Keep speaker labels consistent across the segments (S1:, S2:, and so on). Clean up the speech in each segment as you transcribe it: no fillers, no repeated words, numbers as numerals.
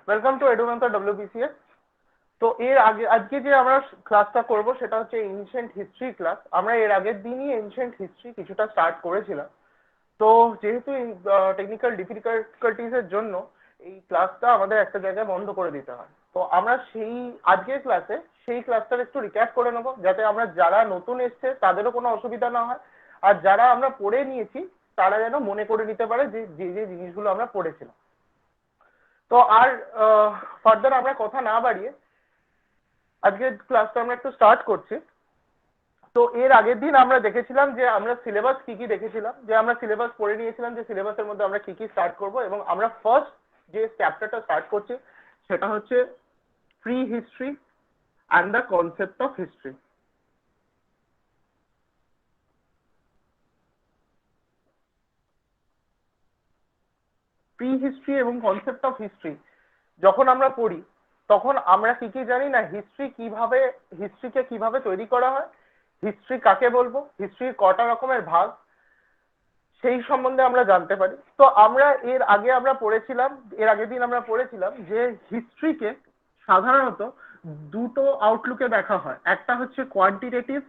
S1: Welcome to এডুমেন্টর WBCS. তো এর আগে আজকে যে আমরা ক্লাসটা করব সেটা হচ্ছে এনশিয়েন্ট হিস্ট্রি ক্লাস। আমরা এর আগের দিনই এনশিয়েন্ট হিস্ট্রি কিছুটা স্টার্ট করেছিলাম। তো যেহেতু টেকনিক্যাল ডিফিকাল্টিজ এর জন্য এই ক্লাসটা আমাদের একটা জায়গায় বন্ধ করে দিতে হয়। তো আমরা সেই আজকের ক্লাসে সেই ক্লাসটার একটু রিক্যাপ করে নেবো, যাতে আমরা যারা নতুন এসছে তাদেরও কোনো অসুবিধা না হয়, আর যারা আমরা পড়ে নিয়েছি তারা যেন মনে করে নিতে পারে যে যে যে জিনিসগুলো আমরা পড়েছিলাম। তো আর ফার্দার আমরা কথা না বাড়িয়ে আজকের ক্লাসটা আমরা একটু স্টার্ট করছি। তো এর আগের দিন আমরা দেখেছিলাম যে আমরা সিলেবাস কি কি দেখেছিলাম, যে আমরা সিলেবাস পড়ে নিয়েছিলাম যে সিলেবাসের মধ্যে আমরা কি কি স্টার্ট করব, এবং আমরা ফার্স্ট যে চ্যাপ্টারটা স্টার্ট করছি সেটা হচ্ছে pre history and the concept of history. Pre history এবং কনসেপ্ট অফ হিস্ট্রি যখন আমরা পড়ি তখন আমরা কি কি জানি না, হিস্ট্রিকে কিভাবে তৈরি করা হয়, হিস্ট্রি কাকে বলবো, হিস্ট্রির কটা রকমের ভাগ, সেই সম্বন্ধে আমরা জানতে পারি। তো আমরা এর আগের দিন আমরা পড়েছিলাম যে হিস্ট্রিকে সাধারণত দুটো আউটলুকে দেখা হয়। একটা হচ্ছে কোয়ান্টিটেটিভ,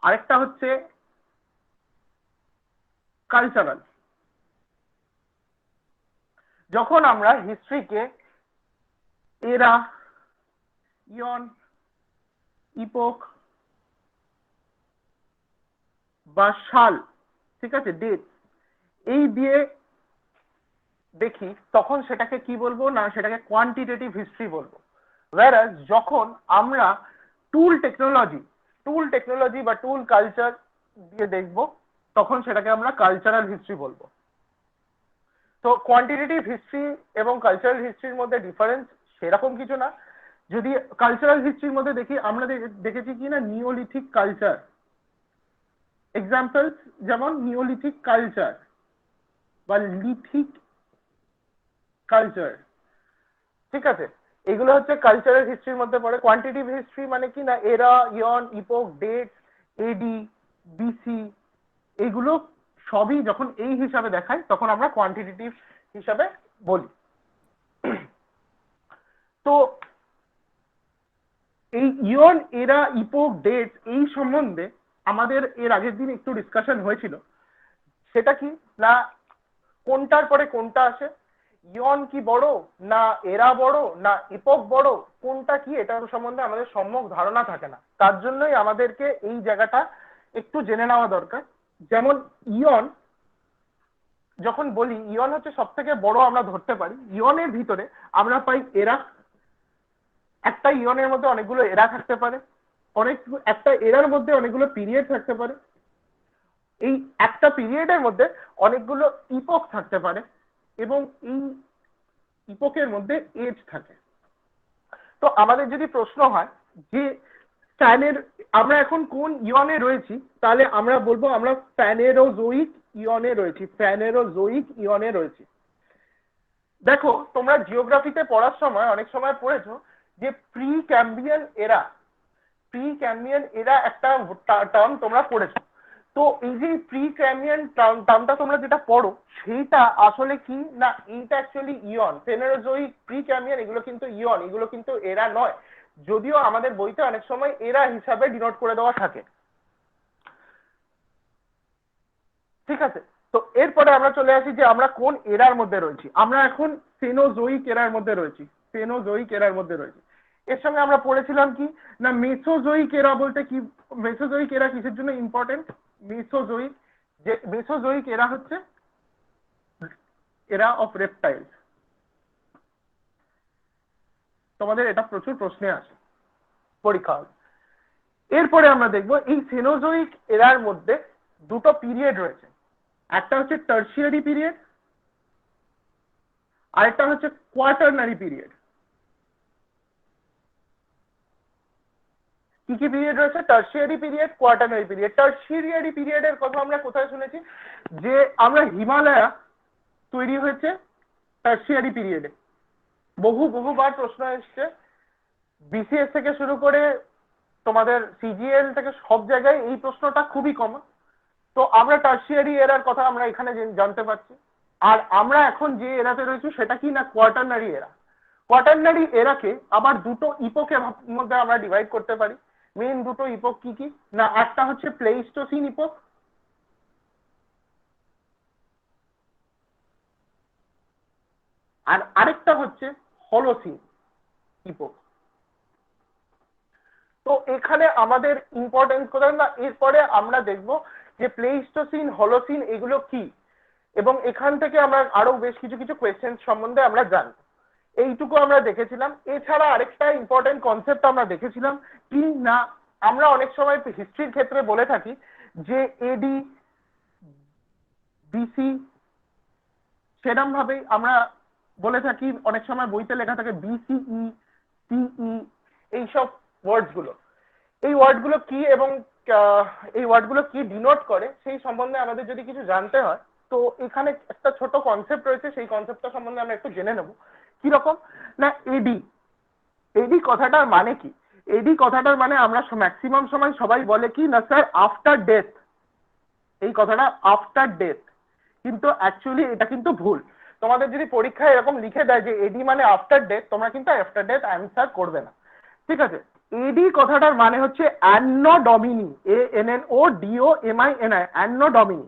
S1: আরেকটা হচ্ছে কালচারাল। যখন আমরা হিস্ট্রিকে এরা, ইয়ন, ইপোক বা সাল, ঠিক আছে, ডেট, এই দিয়ে দেখি তখন সেটাকে কি বলবো না, সেটাকে কোয়ান্টিটেটিভ হিস্ট্রি বলবো। whereas যখন আমরা টুল টেকনোলজি বা টুল কালচার দিয়ে দেখবো তখন সেটাকে আমরা কালচারাল হিস্ট্রি বলবো। তো কোয়ান্টিটেটিভ হিস্ট্রি এবং কালচারাল হিস্ট্রির মধ্যে ডিফারেন্স সেরকম কিছু না। যদি কালচারাল হিস্ট্রির মধ্যে দেখি, আমরা দেখেছি কি না নিওলিথিক কালচার, এক্সাম্পলস যেমন নিওলিথিক কালচার বা লিথিক কালচার, ঠিক আছে, এগুলো হচ্ছে কালচারাল হিস্ট্রির মধ্যে পড়ে। কোয়ান্টিটিভ হিস্ট্রি মানে কি না এরা, ইয়ন, ইপোক, ডেট, এডি, বিসি, এগুলো সবই যখন এই হিসাবে দেখায় তখন আমরা কোয়ান্টিটেটিভ হিসাবে বলি। তো এই ইয়ন, এরা, ইপোক, ডেট এই সম্বন্ধে আমাদের এর আগের দিন একটু ডিসকাশন হয়েছিল। সেটা কি না কোনটার পরে কোনটা আসে, ইয়ন কি বড় না এরা বড় না ইপোক বড়, কোনটা কি, এটার সম্বন্ধে আমাদের সম্যক ধারণা থাকে না। তার জন্যই আমাদেরকে এই জায়গাটা একটু জেনে নেওয়া দরকার। যেমন ইয়ন, যখন বলি ইয়ন হচ্ছে সব থেকে বড় আমরা ধরতে পারি, ইয়নের ভিতরে আমরা পাই এরা, একটা ইয়নের মধ্যে অনেকগুলো এরা থাকতে পারে, একটা এরার মধ্যে অনেকগুলো পিরিয়ড থাকতে পারে, এই একটা পিরিয়ডের মধ্যে অনেকগুলো ইপোক থাকতে পারে, এবং এই ইপোকের মধ্যে এজ থাকে। তো আমাদের যদি প্রশ্ন হয় যে আমরা এখন কোন ইয়নে রয়েছি, তাহলে আমরা বলবো আমরা ফ্যানেরোজোইক ইয়নে রয়েছি। দেখো তোমরা জিওগ্রাফিতে পড়ার সময় অনেক সময় পড়েছো যে প্রি ক্যাম্বিয়ান এরা একটা টার্ম তোমরা পড়েছো। তো এই যে প্রি ক্যাম্বিয়ান টার্মটা তোমরা যেটা পড়ো সেইটা আসলে কি না, এইটা অ্যাকচুয়ালি ইয়ন। ফেনেরোজোইক, প্রি ক্যাম্বিয়ান এগুলো কিন্তু ইয়ন, এগুলো কিন্তু এরা নয়, যদিও আমাদের বইতে অনেক সময় এরা হিসাবে ডিনোট করে দেওয়া থাকে, ঠিক আছে। তো এরপরে আমরা চলে আসি যে আমরা কোন এরার মধ্যে রয়েছি। আমরা এখন সেনোজোইক এরার মধ্যে রয়েছি। এর সঙ্গে আমরা পড়েছিলাম কি না মেসোজোইক এরা বলতে কি, মেসোজোইক এরা কিসের জন্য ইম্পর্টেন্ট, মেসোজোইক এরা হচ্ছে এরা অফ রেপটাইলস। তোমাদের এটা প্রচুর প্রশ্নে আসে পরীক্ষা। এরপরে আমরা দেখবো এই সেনোজোইক এরার মধ্যে দুটো পিরিয়ড রয়েছে, একটা হচ্ছে টার্সিয়ারি পিরিয়ড, আরেকটা হচ্ছে কোয়াটারনারি পিরিয়ড। কি কি পিরিয়ড রয়েছে, tertiary period, quaternary period. Tertiary পিরিয়ডের কথা আমরা কোথায় শুনেছি, যে আমরা হিমালয়া তৈরি হয়েছে টার্সিয়ারি পিরিয়ডে। বহুবার প্রশ্ন এসছে, বিসিএস থেকে শুরু করে তোমাদের সিজিএল থেকে সব জায়গায় এই প্রশ্নটা খুবই কমন। তো আমরা টার্সিয়ারি এরার কথা আমরা এখানে জানতে পারছি। আর আমরা এখন যে এরাতে রয়েছি সেটা কি না কোয়াটারনারি এরা। কোয়াটারনারি এরাকে আবার দুটো ইপোকের মধ্যে আমরা ডিভাইড করতে পারি। মেইন দুটো ইপোক কি কি না, একটা হচ্ছে প্লেইস্টোসিন ইপোক, আর আরেকটা হচ্ছে হলোসিন ইপোক। তো এখানে আমাদের ইম্পর্টেন্স কোথায় না, এরপরে আমরা দেখব যে প্লেইস্টোসিন হলোসিন এগুলো কি, এবং এখান থেকে আমরা আরো বেশ কিছু কিছু কোয়েশ্চেন সম্বন্ধে আমরা জানব। এইটুকু আমরা দেখেছিলাম। এছাড়া আরেকটা ইম্পর্টেন্ট কনসেপ্ট আমরা দেখেছিলাম কি না, আমরা অনেক সময় হিস্ট্রির ক্ষেত্রে বলে থাকি যে এডি বিসি, সেরকম ভাবেই আমরা বলে থাকি, অনেক সময় বইতে লেখা থাকে বিসিই সিই, এইসব ওয়ার্ডস গুলো। এই ওয়ার্ডগুলো কি এবং এই ওয়ার্ডগুলো কি ডিনোট করে সেই সম্বন্ধে আমাদের যদি কিছু জানতে হয়, তো এখানে একটা ছোট কনসেপ্ট রয়েছে, সেই কনসেপ্টটা সম্বন্ধে আমরা একটু জেনে নেব। কিরকম না, এডি, এডি কথাটার মানে কি? এডি কথাটার মানে আমরা ম্যাক্সিমাম সময় সবাই বলে কি না স্যার আফটার ডেথ, এই কথাটা আফটার ডেথ, কিন্তু অ্যাকচুয়ালি এটা কিন্তু ভুল। তোমাদের যদি পরীক্ষায় এরকম লিখে দেয় যে এডি মানে আফটার ডেথ, তোমরা কিন্তু আফটার ডেথ অ্যান্সার করবে না, ঠিক আছে? এডি কথাটার মানে হচ্ছে অ্যানো ডমিনি, ANNODOMINI, অ্যানো ডমিনি।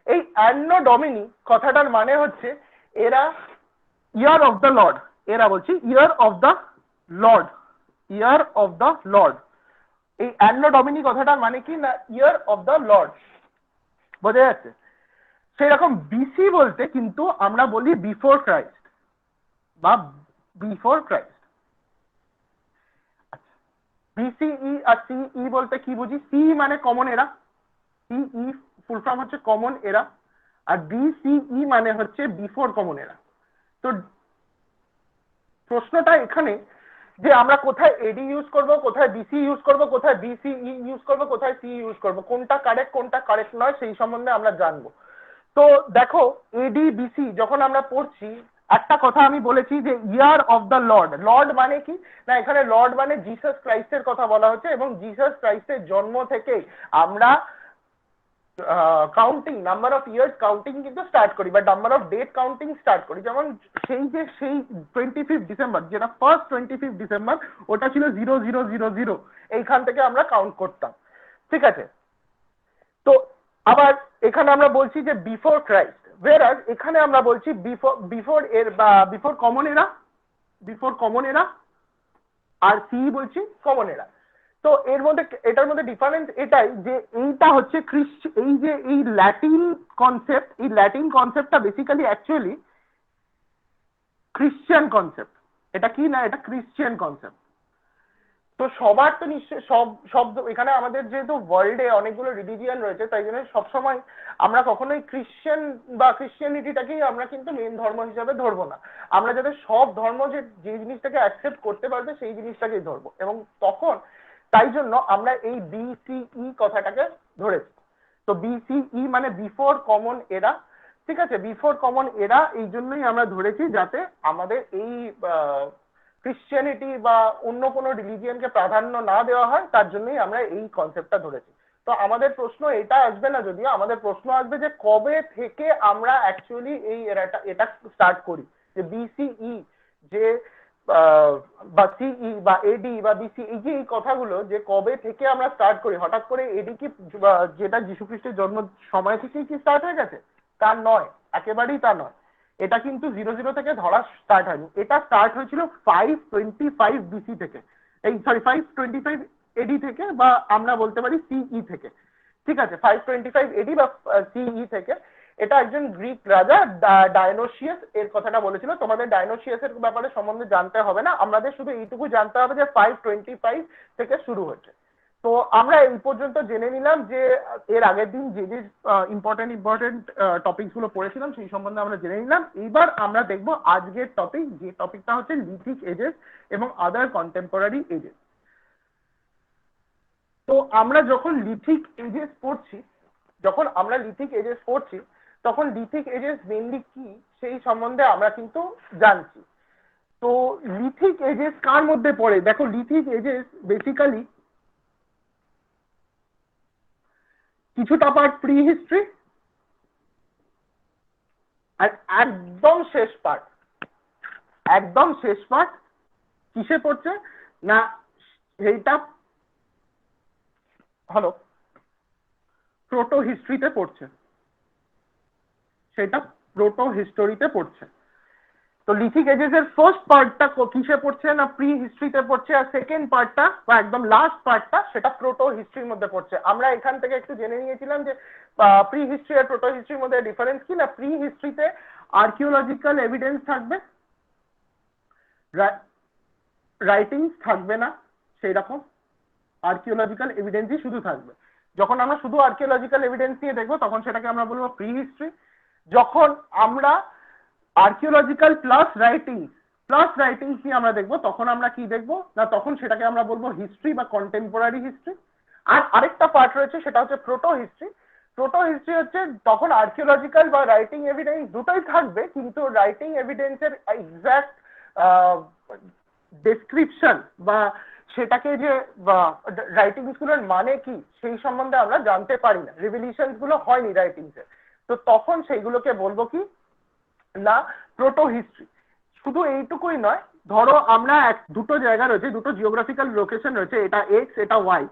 S1: এই অ্যানো ডমিনি কথাটার মানে হচ্ছে এরা ইয়ার অফ দ্য লর্ড, এরা বলছি year of the Lord, year of the Lord. এই অ্যানো ডমিনি কথাটার মানে কি না ইয়ার অফ দ্য লর্ড, বোঝা যাচ্ছে? সেরকম বিসি বলতে কিন্তু আমরা বলি বিফোর ক্রাইস্ট বা বিফোর ক্রাইস্ট। বিসিই আর সিই বলতে কি বুঝি? সি মানে কমন এরা, সিই ফুল ফর্ম হচ্ছে কমন এরা, আর বিসিই মানে হচ্ছে বিফোর কমন এরা। তো প্রশ্নটা এখানে যে আমরা কোথায় এডি ইউজ করব, কোথায় বিসি ইউজ করব, কোথায় বিসিই ইউজ করব, কোথায় সি ইউজ করব, কোনটা কারেক্ট কোনটা কারেক্ট নয় সেই সম্বন্ধে আমরা জানবো। তো দেখো এডি বিসি যখন আমরা পড়ছি, একটা কথা আমি বলেছি যে year of the Lord. Lord মানে কি না, এখানে লর্ড মানে জিসাস ক্রাইস্টের কথা বলা হচ্ছে, এবং জিসাস ক্রাইস্টের জন্ম থেকে আমরা counting, number of years counting কিন্তু স্টার্ট করি, বা number of date counting start করি। যেমন সেই 25 ডিসেম্বর, যেটা ফার্স্ট 25 ডিসেম্বর, ওটা ছিল 0000, এইখান থেকে আমরা কাউন্ট করতাম, ঠিক আছে? তো আবার এখানে আমরা বলছি যে বিফোর ক্রাইস্ট, ওয়েরাজ এখানে আমরা বলছি বিফোর এর বা বিফোর কমন এরা, বিফোর কমন এরা, আর সি বলছি কমন এরা। তো এর মধ্যে এটার মধ্যে ডিফারেন্স এটাই যে এইটা হচ্ছে এই যে এই ল্যাটিন কনসেপ্ট, এই ল্যাটিন কনসেপ্টটা বেসিক্যালি অ্যাকচুয়ালি ক্রিশ্চিয়ান কনসেপ্ট। এটা কি না, এটা ক্রিশ্চিয়ান কনসেপ্ট। তো সবার তো নিশ্চয়ই সব এখানে আমাদের যেহেতু ওয়ার্ল্ডে অনেকগুলো রিলিজিয়ান রয়েছে, তাই জন্য সবসময় আমরা কখনোই ক্রিশ্চিয়ান বা ক্রিশ্চিয়ানিটিটাকেই আমরা কিন্তু মেন ধর্ম হিসাবে ধরবো না। আমরা যাতে সব ধর্ম যে জিনিসটাকে অ্যাকসেপ্ট করতে পারবে সেই জিনিসটাকেই ধরবো, এবং তখন তাই জন্য আমরা এই বিসিই কথাটাকে ধরেছি। তো বিসিই মানে বিফোর কমন এরা, ঠিক আছে? বিফোর কমন এরা এই জন্যই আমরা ধরেছি যাতে আমাদের এই ক্রিশ্চিয়ানিটি বা অন্য কোনো রিলিজিয়ানকে প্রাধান্য না দেওয়া হয়, তার জন্যই আমরা এই কনসেপ্টটা ধরেছি। তো আমাদের প্রশ্ন এটা আসবে না, যদিও আমাদের প্রশ্ন আসবে যে কবে থেকে আমরা অ্যাকচুয়ালি এই এটা স্টার্ট করি, যে বিসিই যে বা সিই বা এডি বা বিসি, এই যে এই কথাগুলো যে কবে থেকে আমরা স্টার্ট করি, হঠাৎ করে এডি কি যেটা যীশু খ্রিস্টের জন্ম সময় থেকেই কি স্টার্ট হয়ে গেছে? তা নয়, একেবারেই তা নয়। এটা কিন্তু 00 থেকে ধরা স্টার্ট হয়নি, এটা স্টার্ট হয়েছিল 525 বিসি থেকে, এই সরি 525 এডি থেকে, বা আমরা বলতে পারি সিই থেকে, ঠিক আছে? 525 এডি বা সিই থেকে। এটা একজন গ্রিক রাজা ডায়নোসিয়াস এর কথাটা বলেছিল। তোমাদের ডায়নোসিয়াসের ব্যাপারে সম্বন্ধে জানতে হবে না, আমাদের শুধু এইটুকু জানতে হবে যে 525 থেকে শুরু হচ্ছে। তো আমরা এই পর্যন্ত জেনে নিলাম যে এর আগের দিন যে যে ইম্পর্টেন্ট টপিকস গুলো পড়েছিলাম সেই সম্বন্ধে আমরা জেনে নিলাম। এইবার আমরা দেখবো আজকের টপিক, যে টপিকটা হচ্ছে লিথিক এজেস এবং আদার কন্টেম্পোরারি এজেস। তো আমরা যখন লিথিক এজেস পড়ছি, তখন লিথিক এজেস মেইনলি কি সেই সম্বন্ধে আমরা কিন্তু জানছি। তো লিথিক এজেস কার মধ্যে পড়ে? দেখো লিথিক এজেস বেসিক্যালি কিছুটা পার্ট প্রি হিস্ট্রি, আর একদম শেষ পার্ট কিসে পড়ছে না এইটা হলো প্রোটো হিস্ট্রিতে পড়ছে, সেটা প্রোটো হিস্টোরিতে পড়ছে। তো লিথিক এজেস এর ফার্স্ট পার্টটা কিসে পড়ছে না প্রি হিস্ট্রিতে পড়ছে, আর সেকেন্ড পার্টটা বা একদম লাস্ট পার্টটা সেটা প্রোটো হিস্ট্রির মধ্যে পড়ছে। আমরা এখান থেকে একটু জেনে নিয়েছিলাম যে প্রি হিস্ট্রি আর প্রোটো হিস্ট্রির মধ্যে ডিফারেন্স কি না, প্রি হিস্ট্রিতে আর্কিওলজিক্যাল এভিডেন্স থাকবে, রাইটিংস থাকবে না, সেই রকম আর্কিওলজিক্যাল এভিডেন্সই শুধু থাকবে। যখন আমরা শুধু আর্কিওলজিক্যাল এভিডেন্স নিয়ে দেখবো তখন সেটাকে আমরা বলবো প্রি হিস্ট্রি। যখন আমরা আর্কিওলজিক্যাল প্লাস রাইটিংস নিয়ে আমরা দেখবো তখন আমরা কি দেখবো না, তখন সেটাকে আমরা বলবো হিস্ট্রি বা কন্টেম্পোরারি হিস্ট্রি। আর আরেকটা পার্ট রয়েছে সেটা হচ্ছে প্রোটো হিস্ট্রি। প্রোটো হিস্ট্রি হচ্ছে তখন আর্কিওলজিক্যাল বা রাইটিং এভিডেন্স দুটোই থাকবে, কিন্তু রাইটিং এভিডেন্সের এক্সাক্ট ডেসক্রিপশন বা সেটাকে যে রাইটিংস গুলোর মানে কি সেই সম্বন্ধে আমরা জানতে পারি না, রিভিলিশন গুলো হয়নি রাইটিংস এর। তো তখন সেইগুলোকে বলবো কি না প্রোটো হিস্ট্রি। শুধু এইটুকুই নয়, ধরো আমরা দুটো জায়গা রয়েছে, দুটো জিওগ্রাফিক্যাল লোকেশন রয়েছে, এটা এক্স এটা ওয়াই,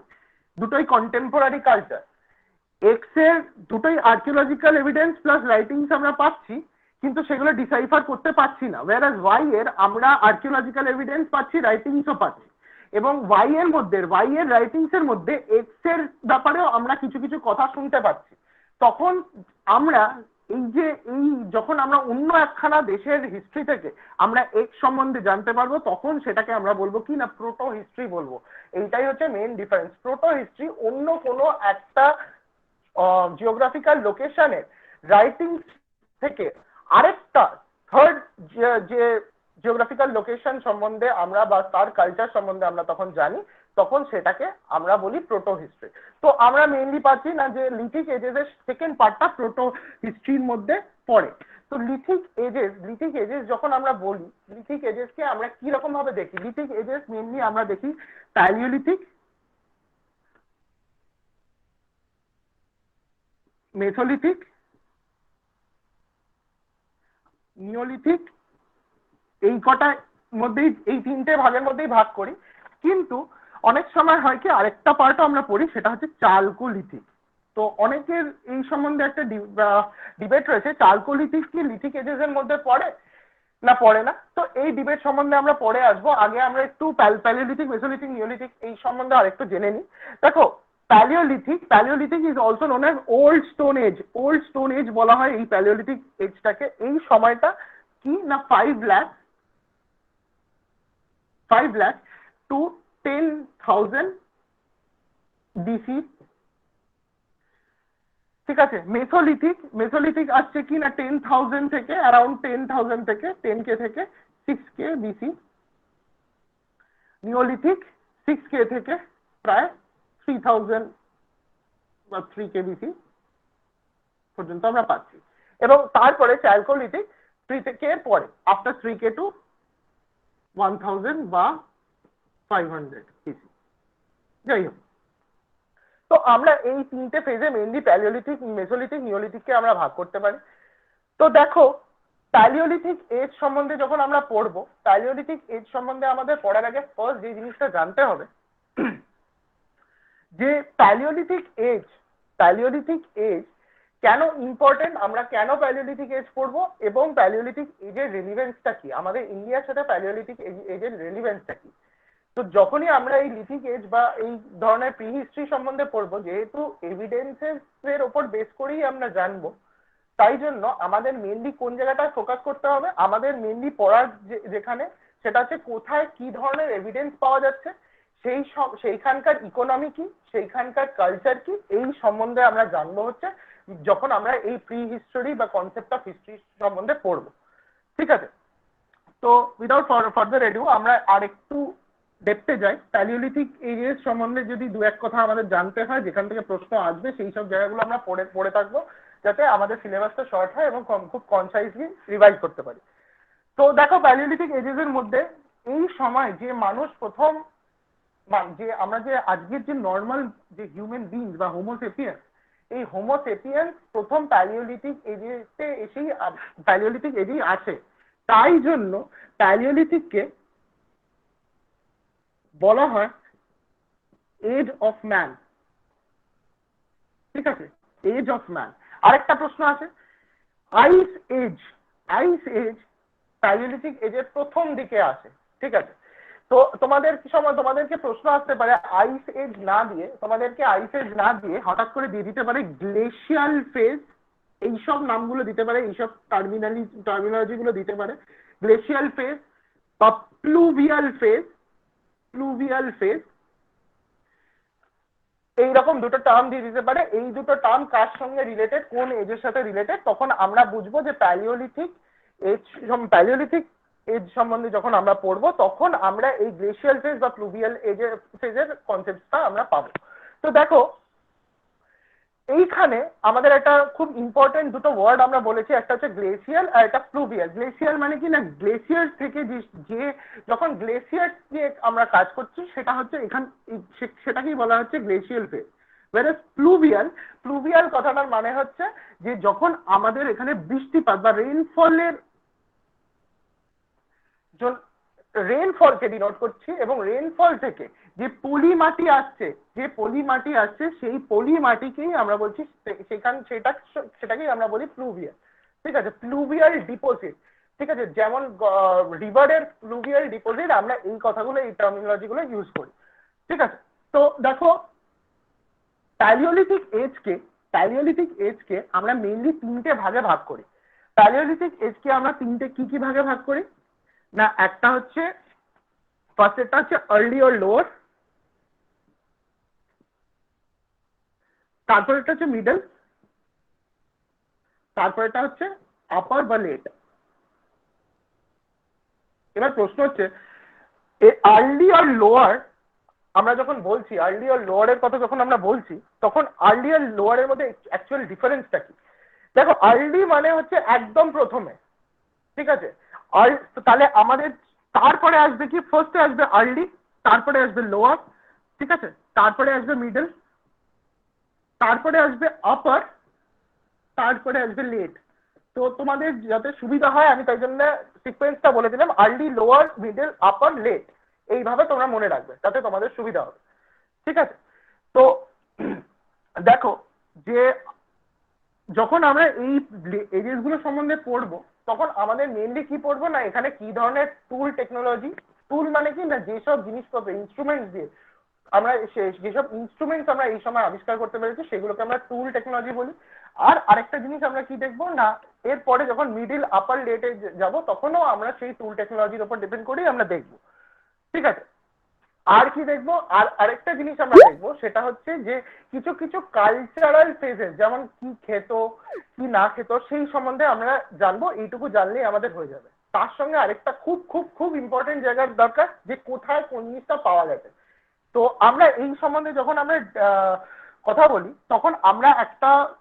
S1: দুটোই কন্টেম্পোরারি কালচার। এক্স এর দুটোই আর্কিওলজিক্যাল এভিডেন্স প্লাস রাইটিংস আমরা পাচ্ছি, কিন্তু সেগুলো ডিসাইফার করতে পারছি না। ওয়্যারএজ ওয়াই এর আমরা আর্কিওলজিক্যাল এভিডেন্স পাচ্ছি, রাইটিংসও পাচ্ছি, এবং ওয়াই এর রাইটিংস এর মধ্যে এক্স এর ব্যাপারেও আমরা কিছু কিছু কথা শুনতে পাচ্ছি। তখন আমরা যখন আমরা অন্য একখানা দেশের হিস্ট্রি থেকে আমরা এক্স সম্বন্ধে জানতে পারবো, তখন সেটাকে আমরা বলবো কি না প্রোটো হিস্ট্রি বলবো। এইটাই হচ্ছে মেইন ডিফারেন্স। প্রোটো হিস্ট্রি অন্য কোনো একটা জিওগ্রাফিক্যাল লোকেশনের রাইটিংস থেকে আরেকটা থার্ড যে জিওগ্রাফিক্যাল লোকেশন সম্বন্ধে আমরা বা তার কালচার সম্বন্ধে আমরা তখন জানি, তখন সেটাকে আমরা বলি প্রোটো হিস্ট্রি। তো আমরা মেইনলি পাচ্ছি না যে লিথিক এজেস এর সেকেন্ড পার্টটা প্রোটো হিস্ট্রির মধ্যে পড়ে। তো লিথিক এজেস যখন আমরা বলি, লিথিক এজেসকে আমরা কি রকম ভাবে দেখি? লিথিক এজেস মেইনলি আমরা দেখি প্যালিওলিথিক, মেসোলিথিক, নিওলিথিক, এই কটার মধ্যেই, এই তিনটে ভাগের মধ্যেই ভাগ করি। কিন্তু অনেক সময় হয় কি আরেকটা পার্টও আমরা পড়ি, সেটা হচ্ছে চালকোলিথিক। তো অনেকের এই সম্বন্ধে একটা ডিবেট রয়েছে, চালকোলিথিক কি লিথিক এজেস এর মধ্যে পড়ে না পড়ে না। তো এই ডিবেট সম্বন্ধে আমরা পরে আসবো। আগে আমরা একটু প্যালিওলিথিক, মেসোলিথিক, নিওলিথিক এই সম্বন্ধে আরেকটু জেনে নিই। দেখো paleolithic is also known as old stone age. Old stone age বলা হয় এই প্যালিওলিথিক এজটাকে। এই সময়টা কি না 5 লাখ টু 10,000 BC। ঠিক আছে। মেসোলিথিক আসছে কি না 10,000 থেকে, অ্যারাউন্ড 10,000 থেকে 10K থেকে 6K BC। নিওলিথিক 6K থেকে প্রায় 3,000 বা 3K BC পর্যন্ত আমরা পাচ্ছি। এবং তারপরে চালকোলিথিক 3K এর পরে, আফটার 3K টু 1000 বা 500 BC। যাই হোক, তো আমরা এই তিনটে ফেজে মেইনলি প্যালিওলিথিক, মেসোলিথিক, নিওলিথিককে আমরা ভাগ করতে পারি। তো দেখো প্যালিওলিথিক এজ সম্বন্ধে যখন আমরা পড়বো, প্যালিওলিথিক এজ সম্বন্ধে আমাদের পড়ার আগে ফার্স্ট যে জিনিসটা জানতে হবে যে প্যালিওলিথিক এজ কেন ইম্পর্টেন্ট, আমরা কেন প্যালিওলিথিক এজ পড়বো, এবং প্যালিওলিথিক এজের রেলিভেন্সটা কি, আমাদের ইন্ডিয়ার সাথে প্যালিওলিথিক এজের রেলিভেন্সটা কি। তো যখনই আমরা এই লিথিক এজ বা এই ধরনের প্রি হিস্ট্রি সম্বন্ধে পড়বো, যেহেতু এভিডেন্সের ওপর বেস করেই আমরা জানবো, তাই জন্য আমাদের মেনলি কোন জায়গাটায় ফোকাস করতে হবে, আমাদের মেনলি পড়ার যেখানে সেটা হচ্ছে কোথায় কি ধরনের এভিডেন্স পাওয়া যাচ্ছে, সেইখানকার ইকোনমি কি, সেইখানকার কালচার কি, এই সম্বন্ধে আমরা জানবো হচ্ছে যখন আমরা এই প্রি হিস্টোরি বা কনসেপ্ট অফ হিস্ট্রি সম্বন্ধে পড়বো। ঠিক আছে। তো উইদাউট ফার্দার এডু আমরা আরেকটু ডেপথে যাই। প্যালিওলিথিক এজেস সম্বন্ধে যদি দু এক কথা আমাদের জানতে হয়, যেখান থেকে প্রশ্ন আসবে সেই সব জায়গাগুলো আমরা পড়ে থাকবো, যাতে আমাদের সিলেবাসটা শর্ট হয় এবং খুব কনসাইজলি রিভাইজ করতে পারি। তো দেখো প্যালিওলিথিক এজেস এর মধ্যে এই সময় যে মানুষ যে আমরা যে আজকের যে নর্মাল যে হিউম্যান বিংস বা হোমোসেপিয়ান্স, এই হোমোসেপিয়েন্স প্রথম প্যালিওলিথিক এজে আসে। তাই জন্য প্যালিওলিথিককে বলা হয় এজ অফ ম্যান। ঠিক আছে, এজ অফ ম্যান। আরেকটা প্রশ্ন আছে, আইস এজ প্যালিওলিথিক এজের প্রথম দিকে আসে। ঠিক আছে, তো তোমাদেরকে প্রশ্ন আসতে পারে আইস এজ না দিয়ে, হঠাৎ করে দিয়ে দিতে পারে গ্লেশিয়াল ফেজ, এইসব নামগুলো দিতে পারে, এইসব টার্মিনোলজি গুলো দিতে পারে, গ্লেশিয়াল ফেজ বা প্লুভিয়াল ফেজ। এইরকম দুটো টার্ম দিয়ে দিতে পারে। এই দুটো টার্ম কার সঙ্গে রিলেটেড, কোন এজের সাথে রিলেটেড, তখন আমরা বুঝবো যে প্যালিওলিথিক এজ সম্বন্ধে যখন আমরা পড়বো তখন আমরা এই গ্লেশিয়াল ফেজ বা প্লুভিয়াল ফেজের কনসেপ্টটা আমরা পাবো। তো দেখো এইখানে আমাদের একটা খুব ইম্পর্টেন্ট দুটো ওয়ার্ড আমরা বলেছি, একটা হচ্ছে গ্লেশিয়াল আর একটা প্লুভিয়াল। গ্লেশিয়াল মানে কি না, গ্লেশিয়ার থেকে যে যখন গ্লেশিয়ার দিয়ে আমরা কাজ করছি সেটা হচ্ছে সেটাকেই বলা হচ্ছে গ্লেশিয়াল ফেজ। whereas প্লুভিয়াল কথাটার মানে হচ্ছে যে যখন আমাদের এখানে বৃষ্টিপাত বা রেইনফলকে ডিনোট করছি, এবং রেইনফল থেকে যে পলি মাটি আসছে সেই পলি মাটিকেই আমরা বলছি, সেটাকেই আমরা বলি প্লুভিয়াল। ঠিক আছে, প্লুভিয়াল ডিপোজিট। ঠিক আছে, যেমন রিভারের প্লুভিয়াল ডিপোজিট, আমরা এই কথাগুলো, এই টার্মিনোলজি গুলো ইউজ করি। ঠিক আছে, তো দেখো প্যালিওলিথিক এজকে আমরা মেইনলি তিনটে ভাগে ভাগ করি। প্যালিওলিথিক এজকে আমরা তিনটে কি ভাগে ভাগ করি না, একটা হচ্ছে ফার্স্ট হচ্ছে আর্লি অর লোয়ার, তারপর এটা হচ্ছে মিডল, তারপর এটা হচ্ছে আপার বা লেট। এবার প্রশ্ন হচ্ছে আর্লি আর লোয়ার আমরা যখন বলছি, আর্লি আর লোয়ারের কথা যখন আমরা বলছি, তখন আর্লি আর লোয়ারের মধ্যে অ্যাকচুয়াল ডিফারেন্সটা কি? দেখো আর্লি মানে হচ্ছে একদম প্রথমে। ঠিক আছে, আর তাহলে আমাদের তারপরে আসবে কি, ফার্স্টে আসবে আর্লি, তারপরে আসবে লোয়ার, ঠিক আছে, তারপরে আসবে মিডল, তারপরে আসবে আপার, তারপরে আসবে লেট। তো তোমাদের যাতে সুবিধা হয় আমি তাই জন্য সিকোয়েন্সটা বলে দিলাম, আর্লি, লোয়ার, মিডল, আপার, লেট, এইভাবে তোমরা মনে রাখবে তাতে তোমাদের সুবিধা হবে। ঠিক আছে, তো দেখো যে যখন আমরা এই এজেসগুলো সম্বন্ধে পড়বো তখন আমাদের মেইনলি কি পড়বো না, এখানে কি ধরনের টুল টেকনোলজি, টুল মানে কি না যেসব জিনিসপত্র ইনস্ট্রুমেন্টস দিয়ে আমরা যেসব ইনস্ট্রুমেন্টস আমরা এই সময় আবিষ্কার করতে পেরেছি সেগুলোকে আমরা টুল টেকনোলজি বলি। আর আরেকটা জিনিস আমরা কি দেখবো না, এরপরে যখন মিডিল আপার লেটে যাব তখনও আমরা সেই টুল টেকনোলজির উপর ডিপেন্ড করেই আমরা দেখবো। ঠিক আছে, আর কি দেখবো, আর আরেকটা জিনিস আমরা দেখবো সেটা হচ্ছে যে কিছু কিছু কালচারাল ফেজেস, যেমন কি খেত কি না খেত সেই সম্বন্ধে আমরা জানবো। এইটুকু জানলেই আমাদের হয়ে যাবে। তার সঙ্গে আরেকটা খুব খুব খুব ইম্পর্টেন্ট জায়গার দরকার, যে কোথায় কোন জিনিসটা পাওয়া গেছে। তো আমরা এই সম্বন্ধে যখন আমরা কথা বলি তখন আমরা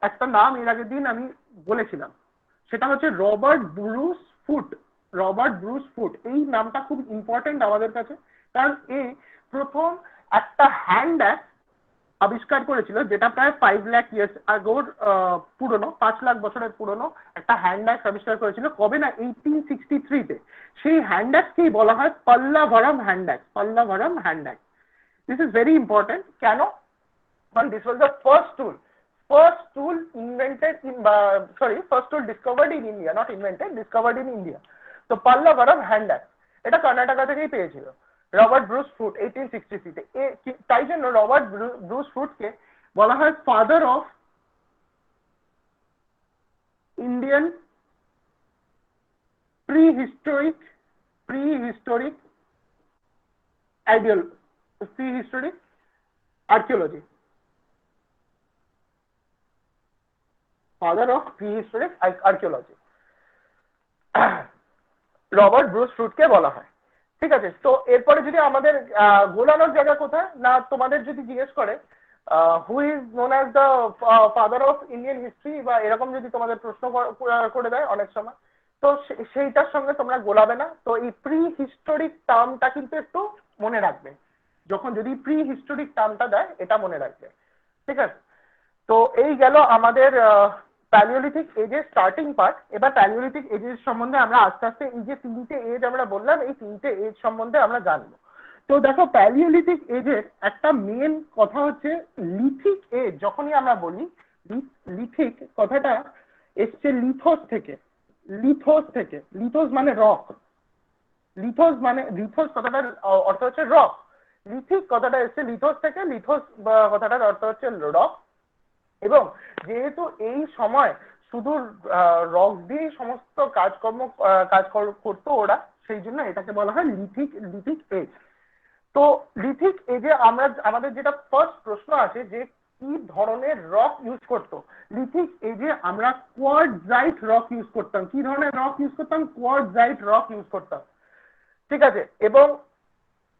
S1: একটা নাম এর আগের দিন আমি বলেছিলাম, সেটা হচ্ছে রবার্ট ব্রুস ফুট। এই নামটা খুব ইম্পর্টেন্ট আমাদের কাছে, কারণ এই প্রথম একটা হ্যান্ড অ্যাক্স আবিষ্কার করেছিল, যেটা প্রায় 5 লাখ ইয়ার্স আগোর পুরনো, 5 লাখ বছরের পুরনো একটা হ্যান্ড অ্যাক্স আবিষ্কার করেছিল। কবে না, 1863-তে। সেই হ্যান্ড অ্যাক্সকেই বলা হয় Pallavaram hand axe. This is very important. কেন? কারণ this was the first tool discovered in India, not invented, discovered in India. তো পাল্লাভারাম হ্যান্ড অ্যাক্স এটা কর্ণাটকা থেকেই পেয়েছিল রবার্ট ব্রুস ফুট 1863-তে। তাই জন্য রবার্ট ব্রুস ফুটকে বলা হয় father of Indian prehistoric archaeology. Father of prehistoric archaeology Robert Bruce ফুটকে বলা হয়। ঠিক আছে, তো এরপরে যদি আমাদের গোলানোর জায়গা কোথায় না, তোমাদের যদি জিজ্ঞেস করে who is known as the father of Indian history বা এরকম যদি তোমাদের প্রশ্ন করে দেয় অনেক সময়, তো সেইটার সঙ্গে তোমরা গোলাবে না। তো এই প্রি হিস্টোরিক টার্মটা কিন্তু একটু মনে রাখবে, যখন যদি প্রি হিস্টোরিক টার্মটা দেয় এটা মনে রাখবে। ঠিক আছে, তো এই গেল আমাদের প্যালিওলিথিক এজের স্টার্টিং পার্ট। এবার প্যালিওলিথিক এজের সম্বন্ধে আমরা আস্তে আস্তে এই যে তিনটে এজ আমরা বললাম, এই তিনটে এজ সম্বন্ধে আমরা জানবো। তো দেখো প্যালিওলিথিক এজের একটা মেন কথা হচ্ছে লিথিক এজ। যখনই আমরা বলি লিথিক, কথাটা এসছে লিথোস থেকে। লিথোস মানে রক। লিথোস কথাটার অর্থ হচ্ছে রক। লিথিক কথাটা এসছে লিথোস থেকে। লিথোস কথাটার অর্থ হচ্ছে রক। এবং যেহেতু এই সময় শুধু রক দিয়ে সমস্ত কাজ করতো ওরা, সেই জন্য এটাকে বলা হয় লিথিক এজ। তো লিথিক এজে আমাদের যেটা ফার্স্ট প্রশ্ন আছে যে কি ধরনের রক ইউজ করতো। লিথিক এজে আমরা কোয়ার্টজাইট রক ইউজ করতাম। কি ধরনের রক ইউজ করতাম? কোয়ার্টজাইট রক ইউজ করতাম, ঠিক আছে। এবং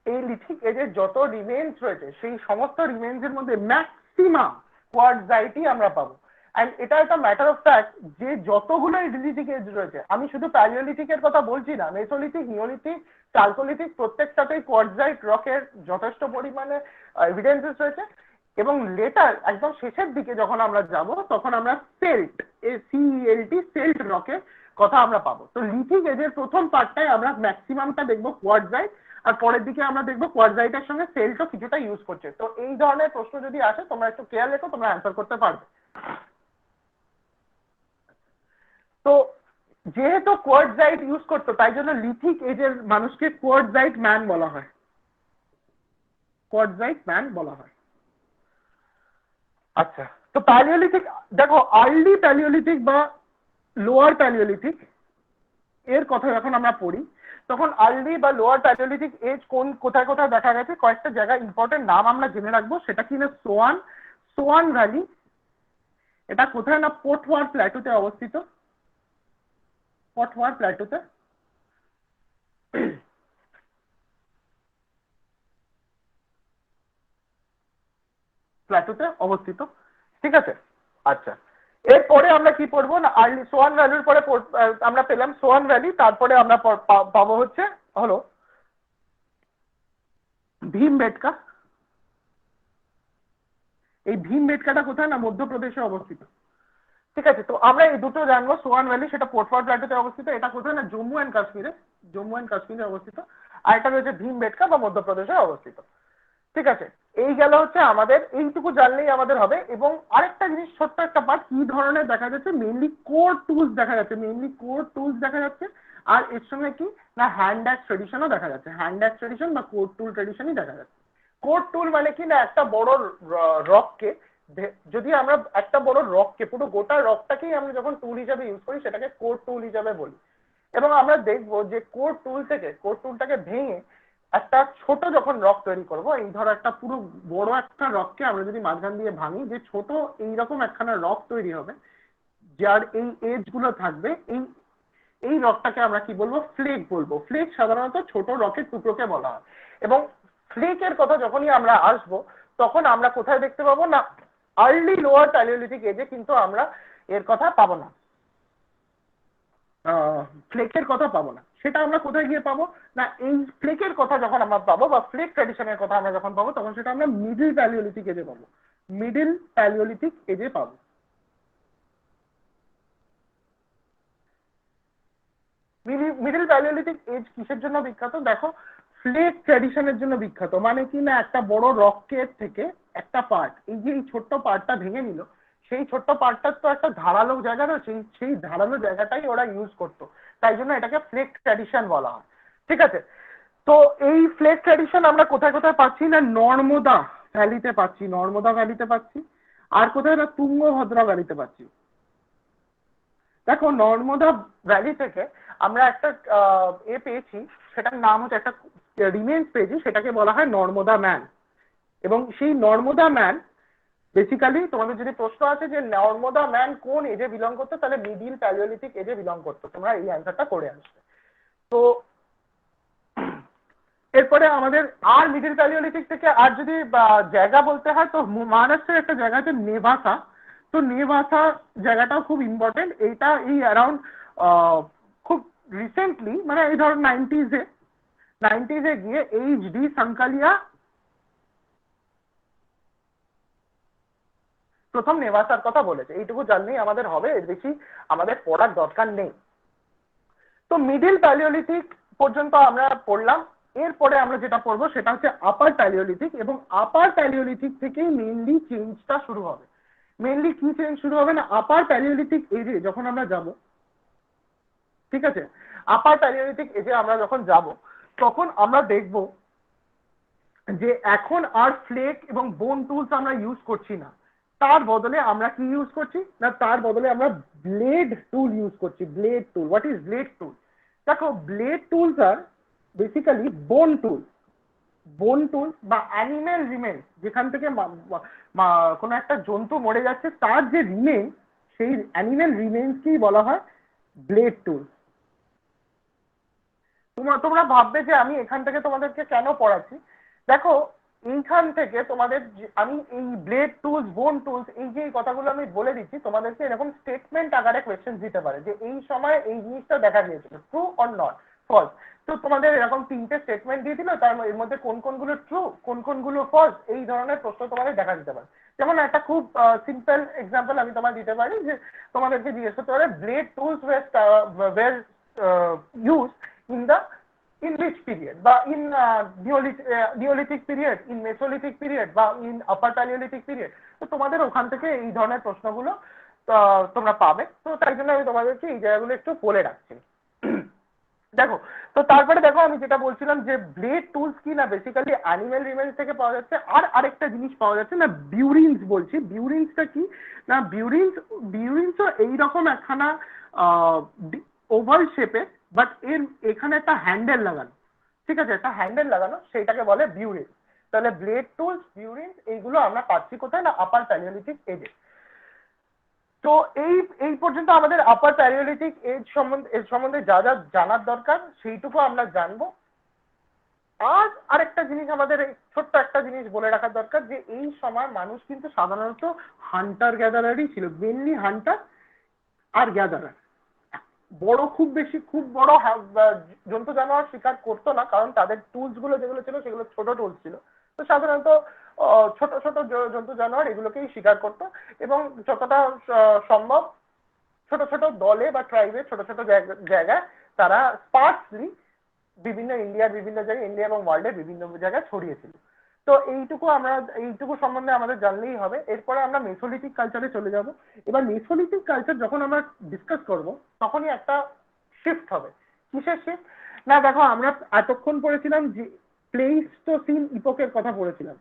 S1: এই লিথিক এজের যত রিমেন্স রয়েছে সেই সমস্ত রিমেন্স এর মধ্যে ম্যাক্সিমাম কোয়ার্টজাইটই আমরা পাবো। এন্ড এটা একটা ম্যাটার অফ ফ্যাক্ট যে যতগুলো লিথিক এজ রয়েছে, আমি শুধু প্যালিওলিথিকের কথা বলছি না, মেসোলিথিক, নিওলিথিক, চালকোলিথিক প্রত্যেকটাতেই কোয়ার্টজাইট রকের যথেষ্ট পরিমাণে এভিডেন্সেস রয়েছে। এবং লেটার একদম শেষের দিকে যখন আমরা যাব তখন আমরা সেল্ট রকের কথা আমরা পাবো। তো লিথিক এজের প্রথম পার্টটাই আমরা ম্যাক্সিমামটা দেখবো কোয়ার্টজাইট, আর পরের দিকে আমরা দেখবো কোয়ার্টজাইটের সঙ্গে সেল্টও কিছুটা ইউজ করছে। তো এই ধরনের প্রশ্ন যদি আসে তোমরা একটু কেয়ার রেখো, তোমরা অ্যান্সার করতে পারবে। তো যেহেতু কোয়ার্টজাইট ইউজ করতো তাই জন্য লিথিক এজের মানুষকে কোয়ার্টজাইট ম্যান বলা হয়। কোয়ার্টজাইট ম্যান বলা হয়। আচ্ছা, তো প্যালিওলিথিক দেখো, আর্লি প্যালিওলিথিক বা লোয়ার প্যালিওলিথিক এর কথা যখন আমরা পড়ি তখন আর্লি বা লোয়ার প্যালিওলিথিক এজ কোথায় কোথায় দেখা গেছে কয়েকটা জায়গা ইম্পর্টেন্ট নাম আমরা জেনে রাখবো। সেটা কি না, সোয়ান ভ্যালি। এটা কোথায় না, পোর্টওয়ার প্ল্যাটুতে অবস্থিত। পোর্টওয়ার প্ল্যাটুতে। অবস্থিত, ঠিক আছে। আচ্ছা, এরপরে আমরা কি পড়বো না, আর্লি সোয়ান ভ্যালির পরে আমরা পেলাম সোয়ান ভ্যালি, তারপরে আমরা পাবো হলো ভীমবেটকা। এই ভীমবেটকাটা কোথায় না, মধ্যপ্রদেশে অবস্থিত, ঠিক আছে। তো আমরা এই দুটো জানবো, সোয়ান ভ্যালি সেটা পোর্টওয়ার প্ল্যাটুতে অবস্থিত, এটা কোথায় না জম্মু অ্যান্ড কাশ্মীরে অবস্থিত, আর এটা রয়েছে ভীমবেটকা বা মধ্যপ্রদেশে অবস্থিত, ঠিক আছে। এই গেল হচ্ছে আমাদের, এইটুকু জানলেই আমাদের হবে। এবং আরেকটা জিনিস, ছোট্ট একটা পার্ট, কি ধরনের দেখা যাচ্ছে, মেইনলি কোর টুলস দেখা যাচ্ছে। আর এর সঙ্গে কি না, হ্যান্ড অ্যাক্স ট্রেডিশনও দেখা যাচ্ছে। হ্যান্ড অ্যাক্স ট্রেডিশন বা কোর টুল ট্রেডিশনই দেখা যাচ্ছে। কোর টুল মানে কি না, একটা বড় রককে, যদি আমরা একটা বড় রককে, পুরো গোটা রকটাকেই আমরা যখন টুল হিসাবে ইউজ করি সেটাকে কোর টুল হিসাবে বলি। এবং আমরা দেখবো যে কোর টুলটাকে ভেঙে একটা ছোট যখন রক তৈরি করবো, এই ধরো একটা পুরো বড় একটা রককে আমরা যদি মাঝখান দিয়ে ভাঙি, যে ছোট এইরকম একখানা রক তৈরি হবে যার এই এজ গুলো থাকবে, এই রকটাকে আমরা কি বলবো, ফ্লেক বলবো। ফ্লেক সাধারণত ছোট রকের টুকরোকে বলা হয়। এবং ফ্লেকের কথা যখনই আমরা আসবো তখন আমরা কোথায় দেখতে পাবো না, আর্লি লোয়ার প্যালিওলিথিক এজে কিন্তু আমরা এর কথা পাবো না, ফ্লেকের কথা পাবো না। সেটা আমরা কোথায় গিয়ে পাবো না, এই ফ্লেকের কথা যখন আমরা পাবো বা ফ্লেক ট্র্যাডিশনের কথা আমরা যখন পাবো তখন সেটা আমরা মিডল প্যালিওলিথিক এজে পাবো। মিডল প্যালিওলিথিক এজ কিসের জন্য বিখ্যাত? দেখো, ফ্লেক ট্র্যাডিশনের জন্য বিখ্যাত। মানে কি না, একটা বড় রকের থেকে একটা পার্ট, এই যে এই ছোট্ট পার্টটা ভেঙে নিল, সেই ছোট্ট পার্টটার তো একটা ধারালো জায়গা রয়েছে, সেই ধারালো জায়গাটাই ওরা ইউজ করতো, তাই জন্য এটাকে ফ্লেক ট্র্যাডিশন বলা হয়, ঠিক আছে। তো এই ফ্লেক ট্র্যাডিশন আমরা কোথায় কোথায় পাচ্ছি না, নর্মদা ভ্যালিতে পাচ্ছি, আর কোথায় না তুঙ্গভদ্রা ভ্যালিতে পাচ্ছি। দেখো, নর্মদা ভ্যালি থেকে আমরা একটা পেয়েছি, সেটার নাম হচ্ছে, একটা রিমেন্স পেয়েছি, সেটাকে বলা হয় নর্মদা ম্যান। এবং সেই নর্মদা ম্যান বেসিক্যালি, তোমাদের যদি প্রশ্ন আছে যে নর্মদা ম্যান কোন এজে বিলং করতো, তাহলে মিডিল প্যালিওলিথিক এজে বিলং করতো, তোমরা এই অ্যান্সারটা করে আসবে। তো এরপরে আমাদের আর মিডিল প্যালিওলিথিক থেকে আর যদি জায়গা বলতে হয়, তো মহারাষ্ট্রের একটা জায়গা আছে নেভাসা। তো নেভাসা জায়গাটাও খুব ইম্পর্টেন্ট। এইটা এই অ্যারাউন্ড খুব রিসেন্টলি, মানে এই ধরো 90s গিয়ে এইচডি সাংকালিয়া প্রথম নেভাসার কথা বলেছে। এইটুকু জানলেই আমাদের হবে, এর বেশি আমাদের পড়ার দরকার নেই। তো মিডিল প্যালিওলিথিক পর্যন্ত আমরা পড়লাম। এরপরে আমরা যেটা পড়বো সেটা হচ্ছে আপার প্যালিওলিথিক, এবং আপার প্যালিওলিথিক থেকেই মেনলি চেঞ্জটা শুরু হবে। মেনলি কি চেঞ্জ শুরু হবে না, আপার প্যালিওলিথিক এজে যখন আমরা যাব, ঠিক আছে, আপার প্যালিওলিথিক এজে আমরা যখন যাব তখন আমরা দেখব যে এখন আর ফ্লেক এবং বোন টুলস আমরা ইউজ করছি না, তার বদলে আমরা কি ইউজ করছি না, তার বদলে আমরা ব্লেড টুল ইউজ করছি। Blade tool, what is blade tool? দেখো, ব্লেড টুলস আর বেসিক্যালি বোন টুল। বোন টুল বা অ্যানিমেল রিমেন্স, যেখান থেকে কোনো একটা জন্তু মরে যাচ্ছে তার যে রিমেন্স, সেই অ্যানিমেল রিমেন্সকেই বলা হয় ব্লেড টুল। তোমরা ভাববে যে আমি এখান থেকে তোমাদেরকে কেন পড়াচ্ছি। দেখো, এইখান থেকে তোমাদের আমি এই ব্লেড টুলস, বোন টুলস, এই যে কথাগুলো আমি বলে দিচ্ছি, তোমাদেরকে এরকম স্টেটমেন্ট আকারে কোয়েশ্চেন দিতে পারে যে এই সময় এই জিনিসটা দেখা গিয়েছিল, ট্রু অর নট, ফলস। তো তোমাদের এরকম 3টে স্টেটমেন্ট দিয়ে দিল, তার এর মধ্যে কোন কোনগুলো ট্রু, কোন কোনগুলো ফলস, এই ধরনের প্রশ্ন তোমাদের দেখা দিতে পারে। যেমন একটা খুব সিম্পল এক্সাম্পল আমি তোমায় দিতে পারি, যে তোমাদেরকে জিজ্ঞেস করতে পারে blade tools were use in the in which period, বা in Neolithic period, in Mesolithic period, বা in Upper Paleolithic period। তো তোমাদের ওখান থেকে এই ধরনের প্রশ্নগুলো তোমরা পাবে। তো তাই জন্য আমি তোমাদেরকে এই জায়গাগুলো একটু বলে রাখছি। দেখো, তো তারপরে দেখো আমি যেটা বলছিলাম যে ব্লেড টুলস কি না বেসিক্যালি অ্যানিমেল রিমেন্স থেকে পাওয়া যাচ্ছে। আর আরেকটা জিনিস পাওয়া যাচ্ছে না, বিউরিনস বলছি। বিউরিনসটা কি না, বিউরিনসও এইরকম একখানা ওভাল শেপে, বাট এর এখানে একটা হ্যান্ডেল লাগানো, ঠিক আছে, একটা হ্যান্ডেল লাগানো, সেইটাকে বলে বিউরিন। তাহলে ব্লেড টুলস, বিউরিনস, এইগুলো আমরা পাচ্ছি কোথায় না, আপার প্যালিওলিথিক এজে। তো এই পর্যন্ত আমাদের আপার প্যালিওলিথিক এজ সম্বন্ধে যা যা জানার দরকার সেইটুকু আমরা জানবো। আর আরেকটা জিনিস আমাদের ছোট্ট একটা জিনিস বলে রাখার দরকার, যে এই সময় মানুষ কিন্তু সাধারণত হান্টার গ্যাদারারই ছিল, মেনলি হান্টার আর গ্যাদারার। খুব বড় জন্তু জানোয়ার শিকার করতো না, কারণ তাদের টুলস গুলো যেগুলো ছিল সেগুলো ছোট টুলস ছিল। তো সাধারণত ছোট ছোট জন্তু জানোয়ার এগুলোকেই শিকার করতো, এবং যতটা সম্ভব ছোট ছোট দলে বা ট্রাইবে, ছোট ছোট জায়গায় তারা স্পার্সলি ইন্ডিয়ার বিভিন্ন জায়গায়, ইন্ডিয়া এবং ওয়ার্ল্ডের বিভিন্ন জায়গায় ছড়িয়েছিল। তো এইটুকু সম্বন্ধে আমাদের জানলেই হবে। এরপরে আমরা মেসোলিথিক কালচারে চলে যাব। এবার মেসোলিথিক কালচার যখন আমরা ডিসকাস করব তখনই একটা শিফট হবে। কিসের শিফট না, দেখো আমরা এতক্ষণ পড়েছিলাম যে প্লেইস্টোসিন ইপোকের কথা পড়েছিলাম।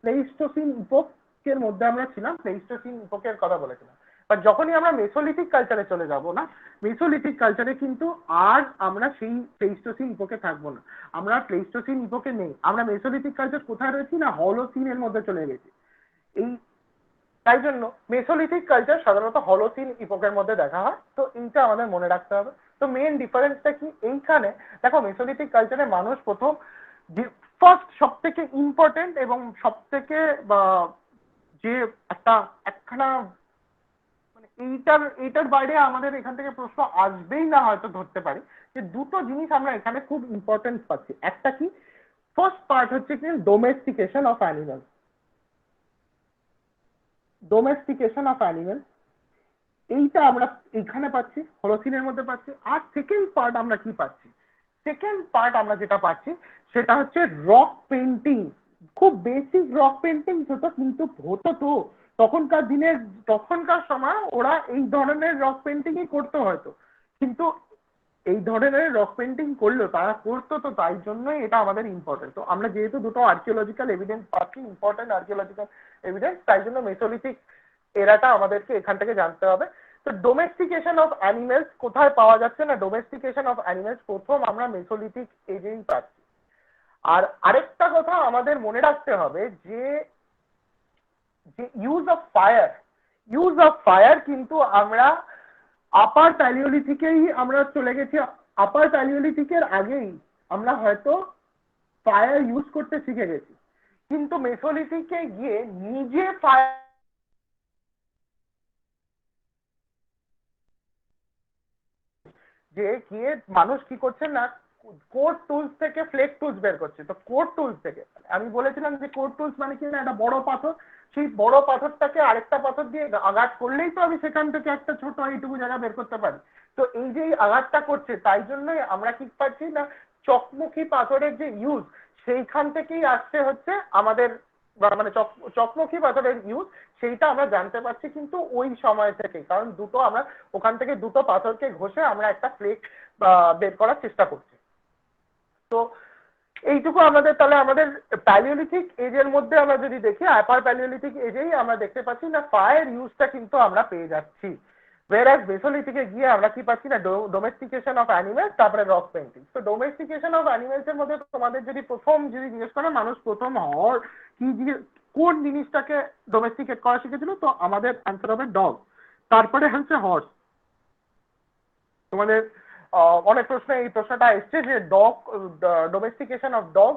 S1: প্লেইস্টোসিন ইপোকের মধ্যে আমরা ছিলাম, প্লেইস্টোসিন ইপোকের কথা বলেছিলাম। বাট যখনই আমরা মেসোলিথিক কালচারে চলে যাব না, মেসোলিথিক কালচারে কিন্তু আর আমরা সেই প্লেইস্টোসিন ইপোকে থাকবো না। আমরা প্লেইস্টোসিন ইপোকে নেই, আমরা মেসোলিথিক কালচার কোথায় রয়েছি না, হলোসিনের মধ্যে চলে গেছি। এই তাই জন্য মেসোলিথিক কালচার সাধারণত হলোসিন ইপোকের মধ্যে দেখা হয়। তো এইটা আমাদের মনে রাখতে হবে। তো মেইন ডিফারেন্সটা কি এইখানে, দেখো মেসোলিথিক কালচারে মানুষ প্রথম ফার্স্ট সব থেকে ইম্পর্টেন্ট এবং সব থেকে যে একখানা মানে এইটার বাইরে আমাদের এখান থেকে প্রশ্ন আসবেই না হয়তো ধরতে পারি, যে দুটো জিনিস আমরা এখানে খুব ইম্পর্টেন্স পাচ্ছি। একটা কি, ফার্স্ট পার্ট হচ্ছে কি ডোমেস্টিকেশন অফ অ্যানিমাল। ডোমেস্টিকেশন অফ অ্যানিমাল এইটা আমরা এখানে পাচ্ছি, হলোসিনের মধ্যে পাচ্ছি। আর সেকেন্ড পার্ট আমরা কি পাচ্ছি, সেকেন্ড পার্ট আমরা যেটা পাচ্ছি সেটা হচ্ছে রক পেন্টিং। খুব বেসিক রক পেন্টিং হতো, কিন্তু হতো তো তখনকার সময় ওরা এই ধরনের রক পেন্টিংই করতো হয়তো, কিন্তু এই ধরনের রক পেন্টিং করলো তারা করতো, তো তাই জন্যই এটা আমাদের ইম্পর্টেন্ট। তো আমরা যেহেতু দুটো আর্কিওলজিক্যাল এভিডেন্স পাচ্ছি, ইম্পর্টেন্ট আর্কিওলজিক্যাল এভিডেন্স, তাই জন্য মেসোলিথিক এরাটা আমাদেরকে এখান থেকে জানতে হবে। তো ডোমেস্টিকেশন অফ অ্যানিমেলস কোথায় পাওয়া যাচ্ছে না, ডোমেস্টিকেশন অফ অ্যানিমেলস প্রথম আমরা মেসোলিথিক এজেই পাচ্ছি। আর আরেকটা কথা আমাদের মনে রাখতে হবে যে ইউজ অফ ফায়ার কিন্তু আমরা আপার প্যালিওলিথিকেই আমরা চলে গেছি। আপার প্যালিওলিথিকের আগেই আমরা হয়তো ফায়ার ইউজ করতে শিখে গেছি, কিন্তু মেসোলিথিকে গিয়ে নিজে ফায়ার যে গিয়ে মানুষ কি করছে না, কোড টুলস থেকে ফ্লেক টুলস বের করছে। তো কোড টুলস থেকে আমি বলেছিলাম যে কোড টুলস মানে কি না, একটা বড় পাথর, সেই বড় পাথরটাকে আরেকটা পাথর দিয়ে আঘাত করলেই তো আমি সেখান থেকে একটা ছোট এইটুকু জায়গা বের করতে পারি। তো এই যে আঘাতটা করছে, তাই জন্যই আমরা কি পাচ্ছি না, চকমুখী পাথরের যে ইউজ সেইখান থেকেই আসছে হচ্ছে আমাদের, মানে চকমুখী পাথরের ইউজ সেইটা আমরা জানতে পারছি কিন্তু ওই সময় থেকে, কারণ দুটো আমরা ওখান থেকে দুটো পাথরকে ঘষে আমরা একটা ফ্লেক বের করার চেষ্টা করছি। তো এইটুকু আমাদের, তাহলে আমাদের প্যালিওলিথিক এজের মধ্যে আমরা যদি দেখি, আপার প্যালিওলিথিক এজেই আমরা দেখতে পাচ্ছি না ফায়ার ইউজটা কিন্তু আমরা পেয়ে যাচ্ছি। whereas মেসোলিথিকে গিয়ে আমরা কি পাচ্ছি না, ডোমেস্টিকেশন অফ অ্যানিমেলস, তারপরে রক পেইন্টিং। তো ডোমেস্টিকেশন অফ অ্যানিমেলস এর মধ্যে তোমাদের যদি প্রথম যদি জিজ্ঞেস করে মানুষ প্রথম কি কোন জিনিসটাকে ডোমেস্টিকেট করা শিখেছিল, তো আমাদের অ্যান্সার হবে ডগ, তারপরে হচ্ছে হর্স। তোমাদের অনেক প্রশ্নে এই প্রশ্নটা এসছে যে ডগ, ডোমেস্টিকেশন অফ ডগ,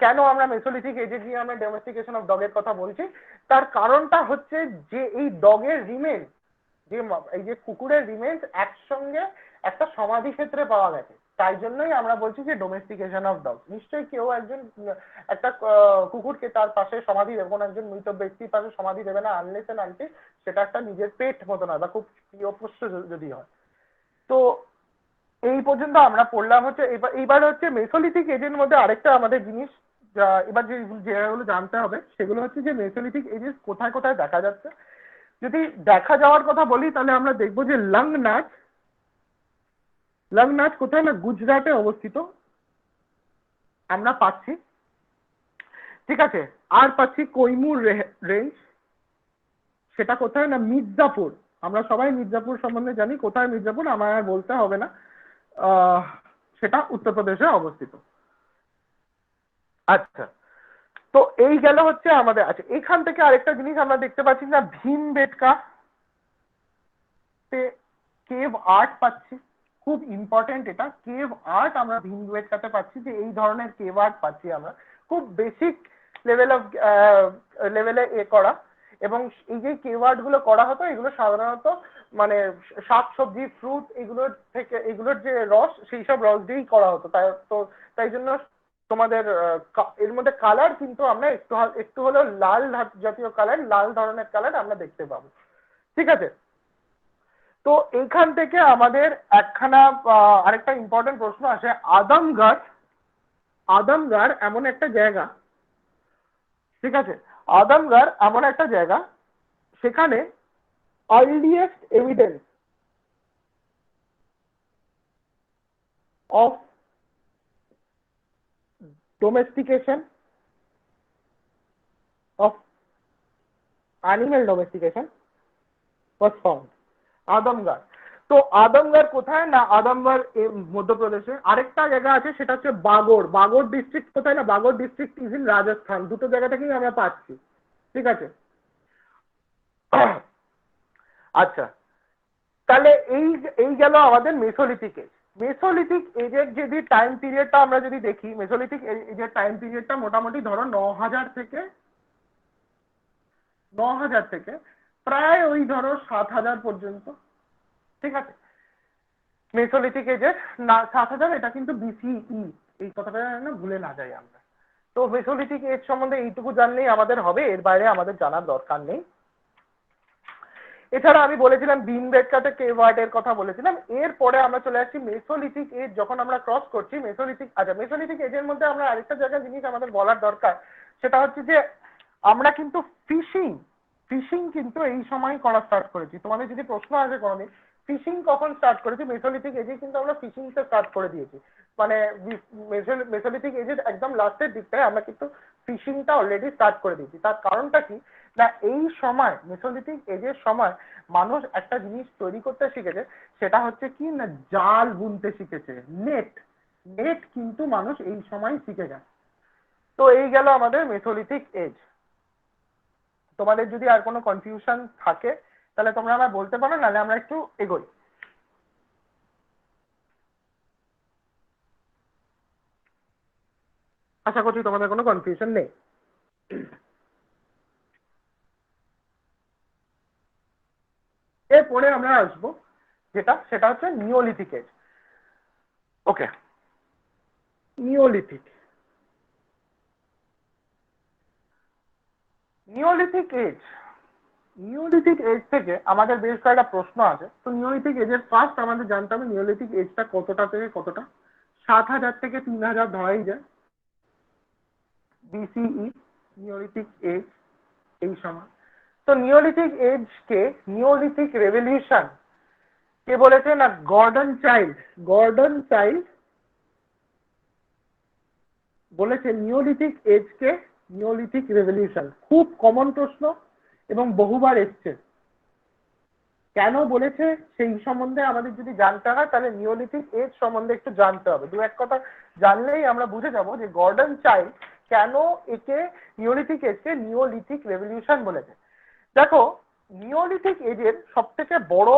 S1: কেন আমরা মেসোলিথিক এজে গিয়ে আমরা ডোমেস্টিকেশন অফ ডগের কথা বলছি, তার কারণটা হচ্ছে যে এই ডগের রিমেন্স, যে এই যে কুকুরের রিমেন্স একসঙ্গে একটা সমাধি ক্ষেত্রে পাওয়া গেছে, তাই জন্যই আমরা বলছি যে ডোমেস্টিকেশন অফ ডগ। নিশ্চয়ই কেউ একজন একটা কুকুরকে তার পাশে সমাধি দেবে, কোনো একজন মৃত ব্যক্তির পাশে সমাধি দেবে না আনলেস এন্ড আনটিল সেটা একটা নিজের পেট মতো নয় বা খুব প্রিয় পোষ্য যদি হয়। তো এই পর্যন্ত আমরা পড়লাম হচ্ছে, এইবার হচ্ছে মেসোলিথিক এজের মধ্যে আরেকটা আমাদের জিনিস এবার যেগুলো জানতে হবে সেগুলো হচ্ছে যে মেসোলিথিক এজেস কোথায় কোথায় দেখা যাচ্ছে। যদি দেখা যাওয়ার কথা বলি তাহলে আমরা দেখবো যে লংনাচ কোথায় না, গুজরাটে অবস্থিত আমরা পাচ্ছি, ঠিক আছে। আর পাচ্ছি কৈমুর রেঞ্জ, সেটা কোথায় না, মির্জাপুর। আমরা সবাই মির্জাপুর সম্বন্ধে জানি, কোথায় মির্জাপুর আমার আর বলতে হবে না, সেটা উত্তরপ্রদেশে অবস্থিত। আচ্ছা, তো এই গেল হচ্ছে আমাদের। আচ্ছা, এখান থেকে আরেকটা জিনিস আমরা দেখতে পাচ্ছি না, ভীমবেটকা কেভ আর্ট পাচ্ছি, খুব ইম্পর্টেন্ট এটা, কেভ আর্ট আমরা ভীমবেটকাতে পাচ্ছি, যে এই ধরনের কেভ আর্ট পাচ্ছি আমরা, খুব বেসিক লেভেলে করা। এবং এই যে কেভ আর্ট গুলো করা হতো, এগুলো সাধারণত মানে শাকসবজি, ফ্রুট, এগুলোর থেকে, এগুলোর যে রস, সেই সব রস দিয়েই করা হতো। তাই জন্য তোমাদের এর মধ্যে কালার কিন্তু আমরা একটু হলেও লাল জাতীয় কালার, লাল ধরনের কালার আমরা দেখতে পাবো, ঠিক আছে। তো এইখান থেকে আমাদের একখানা আরেকটা ইম্পর্টেন্ট প্রশ্ন আসে, আদমগড় এমন একটা জায়গা, ঠিক আছে, আদমগড় এমন একটা জায়গা সেখানে earliest evidence of domestication of animal domestication was found, আদমগড়। তো আদমগড় কোথায় না, আদমগড় মধ্যপ্রদেশে। আরেকটা জায়গা আছে সেটা হচ্ছে বাগড় ডিস্ট্রিক্ট, কোথায় না, বাগড় ডিস্ট্রিক্ট ইজ ইন রাজস্থান। দুটো জায়গা থেকেই আমরা পাচ্ছি, ঠিক আছে। আচ্ছা, তাহলে এই গেল আমাদের মেসোলিথিক এজ। মেসোলিথিক এজের যদি টাইম পিরিয়ডটা আমরা যদি দেখি, মেসোলিথিক এজের টাইম পিরিয়ডটা মোটামুটি ধরো 9000 থেকে প্রায় ওই ধরো 7000 পর্যন্ত, ঠিক আছে। মেসোলিথিক এজের 7000, এটা কিন্তু বিসিই, এই কথাটা না ভুলে না যাই আমরা। তো মেসোলিথিক এজ সম্বন্ধে এইটুকু জানলেই আমাদের হবে, এর বাইরে আমাদের জানার দরকার নেই। এছাড়া আমি বলেছিলাম ভীমবেটকাতে কেভ আর্টের কথা বলেছিলাম। এরপরে আমরা চলে আসছি মেসোলিথিক এজ, যখন আমরা ক্রস করছি মেসোলিথিক। আচ্ছা, মেসোলিথিক এজের মধ্যে আমরা আরেকটা জায়গায় জিনিস আমাদের বলার দরকার, সেটা হচ্ছে যে আমরা কিন্তু ফিশিং কিন্তু এই সময় করা স্টার্ট করেছি। তোমাদের যদি প্রশ্ন আসে কোনোদিন ফিশিং কখন স্টার্ট করেছি, মেসোলিথিক এজে কিন্তু আমরা ফিশিংটা স্টার্ট করে দিয়েছি। মানে মেসোলিথিক এজের একদম লাস্টের দিকটায় আমরা কিন্তু ফিশিংটা অলরেডি স্টার্ট করে দিয়েছি। তার কারণটা কি না, এই সময় মেসোলিথিক এজের সময় মানুষ একটা জিনিস তৈরি করতে শিখেছে, সেটা হচ্ছে কি না, জাল বুনতে শিখেছে, নেট কিন্তু মানুষ এই সময় শিখে যায়। তো এই গেল আমাদের মেসোলিথিক এজ। তোমাদের যদি আর কোনো কনফিউশন থাকে তাহলে তোমরা আমায় বলতে পারো, নাহলে আমরা একটু এগোই। আশা করছি তোমাদের কোনো কনফিউশন নেই। এরপরে আমরা আসবো সেটা হচ্ছে Neolithic age. Okay, Neolithic. Neolithic age, Neolithic age থেকে আমাদের বেশ কয়েকটা প্রশ্ন আছে। তো নিওলিথিক এজের ফার্স্ট আমাদের জানতে হবে নিওলিথিক এজটা কতটা থেকে কতটা। 7,000 থেকে 3,000 ধরাই যায় বিসিই নিওলিথিক এজ এই সময়। তো নিওলিথিক এজ কে নিওলিথিক রেভলিউশন কে বলেছে না গর্ডন চাইল্ড। গর্ডন চাইল্ড বলেছে নিওলিথিক এজ কে নিওলিথিক রেভলিউশন। খুব কমন প্রশ্ন এবং বহুবার এসছে। কেন বলেছে সেই সম্বন্ধে আমাদের যদি জানতে হয় তাহলে নিওলিথিক এজ সম্বন্ধে একটু জানতে হবে। দু এক কথা জানলেই আমরা বুঝে যাব যে গর্ডন চাইল্ড কেন একে নিওলিথিক এজকে নিওলিথিক রেভলিউশন বলেছে। দেখো নিওলিথিক এজের সব থেকে বড়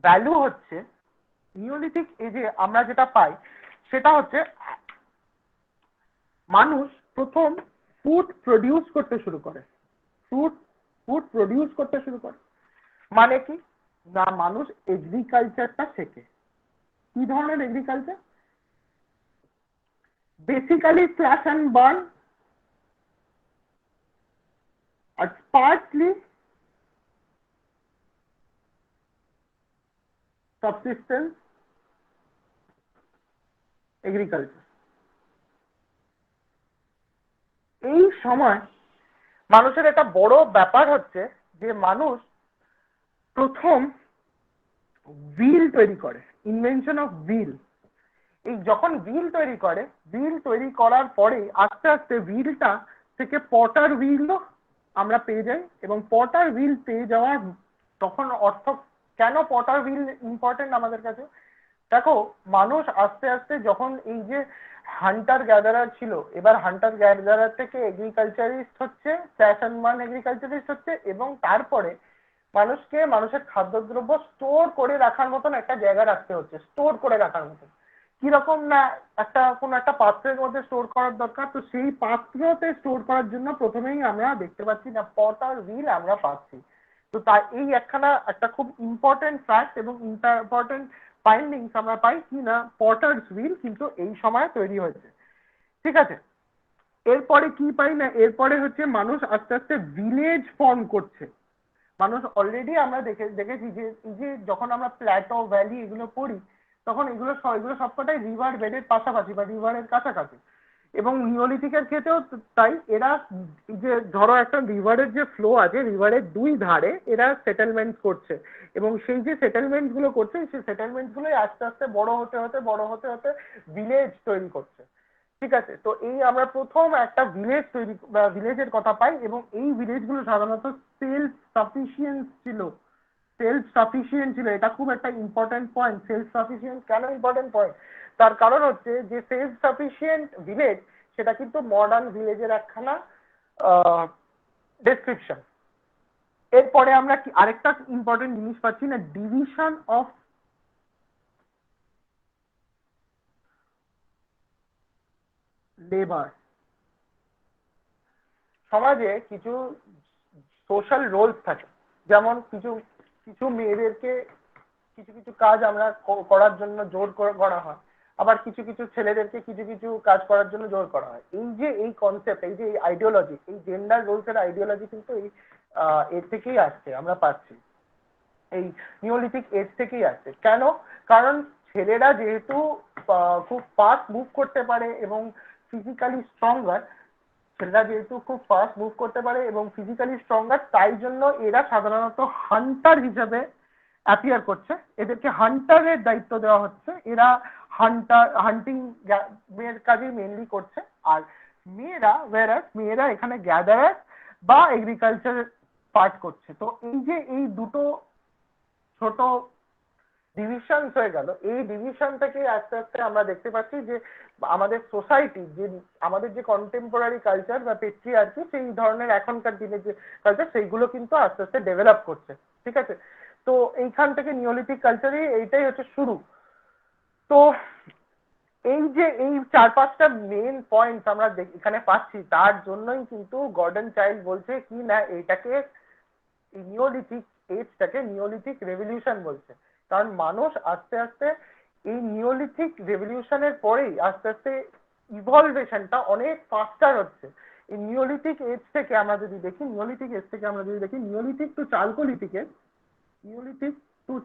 S1: ভ্যালু হচ্ছে নিওলিথিক এজে আমরা যেটা পাই সেটা হচ্ছে মানুষ প্রথম ফুড প্রডিউস করতে শুরু করে। ফুড ফুড প্রডিউস করতে শুরু করে মানে কি না মানুষ এগ্রিকালচারটা শেখে। কি ধরনের agriculture? Basically slash and burn আর পার্টলি সাবসিস্টেন্স এগ্রিকালচার। এই সময় মানুষের একটা বড় ব্যাপার হচ্ছে যে মানুষ প্রথম হুইল তৈরি করে, ইনভেনশন অফ হুইল। এই যখন হুইল তৈরি করে, হুইল তৈরি করার পরে আস্তে আস্তে হুইলটা থেকে পটার হুইলও আমরা পেয়ে যাই। এবং পটার হুইল পেয়ে যাওয়ার তখন অর্থ কেন পটার হুইল ইম্পর্টেন্ট আমাদের কাছে? দেখো মানুষ আস্তে আস্তে যখন এই যে হান্টার গ্যাদারার ছিল, এবার হান্টার গ্যাদারার থেকে এগ্রিকালচারিস্ট হচ্ছে, ফ্যাশনমান এগ্রিকালচারিস্ট হচ্ছে, এবং তারপরে মানুষকে মানুষের খাদ্যদ্রব্য স্টোর করে রাখার মতন একটা জায়গা রাখতে হচ্ছে, স্টোর করে রাখার মতন। কিরকম না একটা কোনো একটা পাত্রের মধ্যে স্টোর করার দরকার, তো সেই পাত্রতে স্টোর করার জন্য প্রথমেই আমরা দেখতে পাচ্ছি না পটার হুইল আমরা পাচ্ছি। তো তাই এই একখানা একটা খুব ইম্পর্টেন্ট ফ্যাক্ট এবং ইম্পর্টেন্ট ফাইন্ডিংস আমরা পাই কি না পটার্স হুইল কিন্তু এই সময় তৈরি হয়েছে। ঠিক আছে, এরপরে কি পাই না এরপরে হচ্ছে মানুষ আস্তে আস্তে ভিলেজ ফর্ম করছে। মানুষ অলরেডি আমরা দেখেছি যে এই যে যখন আমরা প্ল্যাটো ভ্যালি এগুলো পড়ি তখন এগুলো সবকটাই রিভার বেডের পাশাপাশি বা রিভারের কাছাকাছি। এবং নিওলিথিকের ক্ষেত্রেও তাই। এরা যে ধরো একটা রিভারের যে ফ্লো আছে, রিভারের দুই ধারে এরা সেটেলমেন্ট করছে এবং সেই যে সেটেলমেন্ট গুলো করছে সেই সেটেলমেন্ট গুলোই আস্তে আস্তে বড় হতে হতে ভিলেজ তৈরি করছে। ঠিক আছে, তো এই আমরা প্রথম একটা ভিলেজ তৈরি বা ভিলেজের কথা পাই এবং এই ভিলেজ গুলো সাধারণত সেলফ সাফিসিয়েন্ট ছিল। সেলফ সাফিসিয়েন্ট ছিল, এটা খুব একটা ইম্পর্টেন্ট পয়েন্ট। সেলফ সাফিসিয়েন্ট কেন ইম্পর্টেন্ট পয়েন্ট? তার কারণ হচ্ছে যে সেলফ সাফিসিয়েন্ট ভিলেজ সেটা কিন্তু মডার্ন ভিলেজের একখানা ডেসক্রিপশন। এরপরে আমরা কি আরেকটা ইম্পর্টেন্ট জিনিস পাচ্ছি না ডিভিশন অফ লেবার। সমাজে কিছু সোশ্যাল রোলস থাকে, যেমন কিছু কিছু মেয়েদেরকে কিছু কিছু কাজ আমরা করার জন্য জোর করা হয়, আবার কিছু কিছু ছেলেদেরকে কিছু কিছু কাজ করার জন্য জোর করা হয়। এই যে এই কনসেপ্ট, এই যে এই আইডিওলজি, এই জেন্ডার রোলসের আইডিওলজি কিন্তু এই এর থেকেই আসছে, আমরা পাচ্ছি এই নিওলিথিক এজ থেকেই আসছে। কেন? কারণ ছেলেরা যেহেতু খুব ফাস্ট মুভ করতে পারে এবং ফিজিক্যালি স্ট্রঙ্গার, ছেলেরা যেহেতু খুব ফাস্ট মুভ করতে পারে এবং ফিজিক্যালি স্ট্রঙ্গার, তাই জন্য এরা সাধারণত হান্টার হিসাবে অ্যাপিয়ার করছে। এদেরকে হান্টারের দায়িত্ব দেওয়া হচ্ছে। এরা হান্টিং এর কাজে মেনলি করছে। আর মেয়েরা এখানে গ্যাদারার বা এগ্রিকালচার পার্ট করছে। তো এই যে এই দুটো ছোট ডিভিশন হয়ে গেল, এই ডিভিশন থেকে আস্তে আস্তে আমরা দেখতে পাচ্ছি যে আমাদের সোসাইটি যে আমাদের যে কন্টেম্পোরারি কালচার বা পেট্রিয়ার্কি সেই ধরনের এখনকার দিনের যে কালচার সেইগুলো কিন্তু আস্তে আস্তে ডেভেলপ করছে। ঠিক আছে, তো এইখান থেকে নিওলিথিক কালচারে এইটাই হচ্ছে শুরু। তো এই যে এই 4-5টা মেন পয়েন্ট আমরা এখানে পাচ্ছি, তার জন্যই কিন্তু গর্ডন চাইল্ড বলছে কি না এইটাকে নিওলিথিক এজটাকে নিওলিথিক রেভলিউশন বলছে। কারণ মানুষ আস্তে আস্তে এই নিওলিথিক রেভলিউশনের পরেই আস্তে আস্তে ইভলভেশনটা অনেক ফাস্টার হচ্ছে। এই নিওলিথিক এজ থেকে আমরা যদি দেখি, নিওলিথিক টু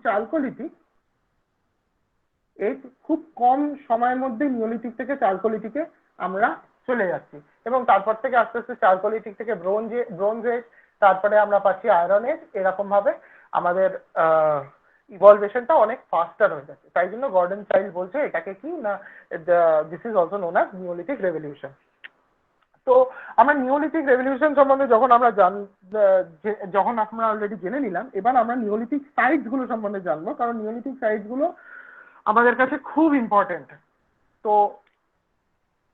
S1: চালকোলিথিক এই খুব কম সময়ের মধ্যে নিওলিথিক থেকে চালকোলিথিকে আমরা চলে যাচ্ছি, এবং তারপর থেকে আস্তে আস্তে চালকোলিথিক থেকে ব্রোঞ্জ এজ, তারপরে আমরা পাচ্ছি আয়রন এজ। এরকম ভাবে আমাদের ইভলভেশনটা অনেক ফাস্টার হয়ে যাচ্ছে। তাই জন্য গর্ডন চাইল্ড বলছে এটাকে কি না, this is also known as neolithic revolution. তো আমরা নিওলিথিক রেভলিউশন সম্বন্ধে যখন আমরা অলরেডি জেনে নিলাম, এবার আমরা নিওলিথিক সাইটস গুলো সম্বন্ধে জানবো, কারণ নিওলিথিক সাইটস গুলো আমাদের কাছে খুব ইম্পর্টেন্ট। তো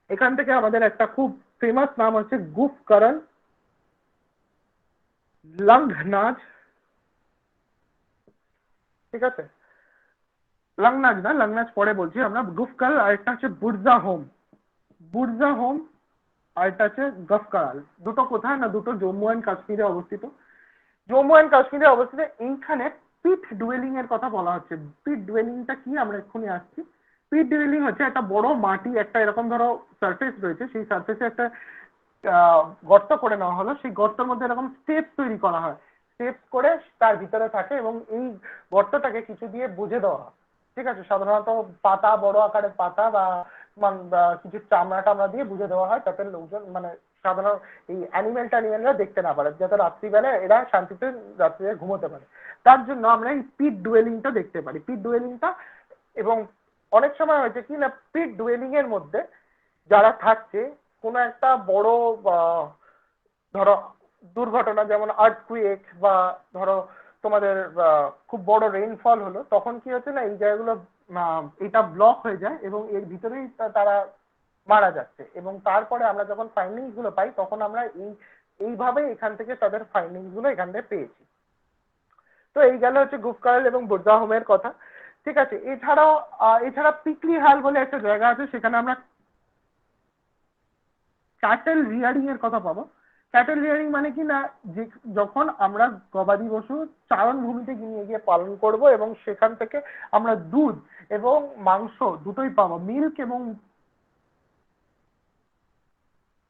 S1: এখান থেকে আমাদের একটা খুব ফেমাস নাম হচ্ছে গুফকরন, লংনাজ, ঠিক আছে, লংনাজ পরে বলছি আমরা। গুফকরন আর একটা হচ্ছে বুরজা হোম আর এটা হচ্ছে গফকারাল। দুটো কোথায় না, দুটো জম্মু অ্যান্ড কাশ্মীরে অবস্থিত। এইখানে পিট ডুয়েলিং এর কথা বলা হচ্ছে। পিট ডুয়েলিংটা কি আমরা এক্ষুনি আসছি। পিট ডুয়েলিং হচ্ছে একটা বড় মাটি, একটা এরকম ধরো সারফেস রয়েছে, সেই সারফেসে একটা গর্ত করে নেওয়া হলো, সেই গর্তের মধ্যে এরকম স্টেপস তৈরি করা হয়, স্টেপস করে তার ভিতরে থাকে, এবং এই গর্তটাকে কিছু দিয়ে বুঝে দেওয়া হয়, ঠিক আছে। সাধারণত পাতা, বড় আকারের পাতা বা কিছু চামড়া দিয়ে বুঝে দেওয়া হয়, যাতে লোকজন মানে সাধারণ এই অ্যানিমেলরা দেখতে না পারে, যাতে রাত্রিবেলা এরা শান্তিতে রাত্রিরে ঘুমোতে পারে। তার জন্য আমরা এই পিট ডুয়েলিংটা দেখতে পারি। এবং অনেক সময় হয়েছে কি না, পিট ডুয়েলিং এর মধ্যে যারা থাকছে, কোনো একটা বড় ধরো দুর্ঘটনা, যেমন আর্থকুয়েক বা ধরো তোমাদের খুব বড় রেইনফল হলো, তখন কি হচ্ছে না, এই জায়গাগুলো এটা ব্লক হয়ে যায় এবং এর ভিতরেই তারা মারা যাচ্ছে। এবং তারপরে আমরা যখন ফাইন্ডিংস গুলো পাই, তখন আমরা এইভাবে এখান থেকে তাদের ফাইন্ডিংস গুলো এখান থেকে পেয়েছি। তো এই গেল হচ্ছে গুফকারাল এবং বুরজাহোমের কথা, ঠিক আছে। এছাড়া পিকলি হাল বলে একটা জায়গা আছে, সেখানে আমরা ক্যাটেল রিয়ারিং এর কথা পাবো। ক্যাটেল রিয়ারিং মানে কি না, যে যখন আমরা গবাদি পশু চারণ ভূমিতে নিয়ে গিয়ে পালন করব, এবং সেখান থেকে আমরা দুধ এবং মাংস দুটোই পাবো, মিল্ক এবং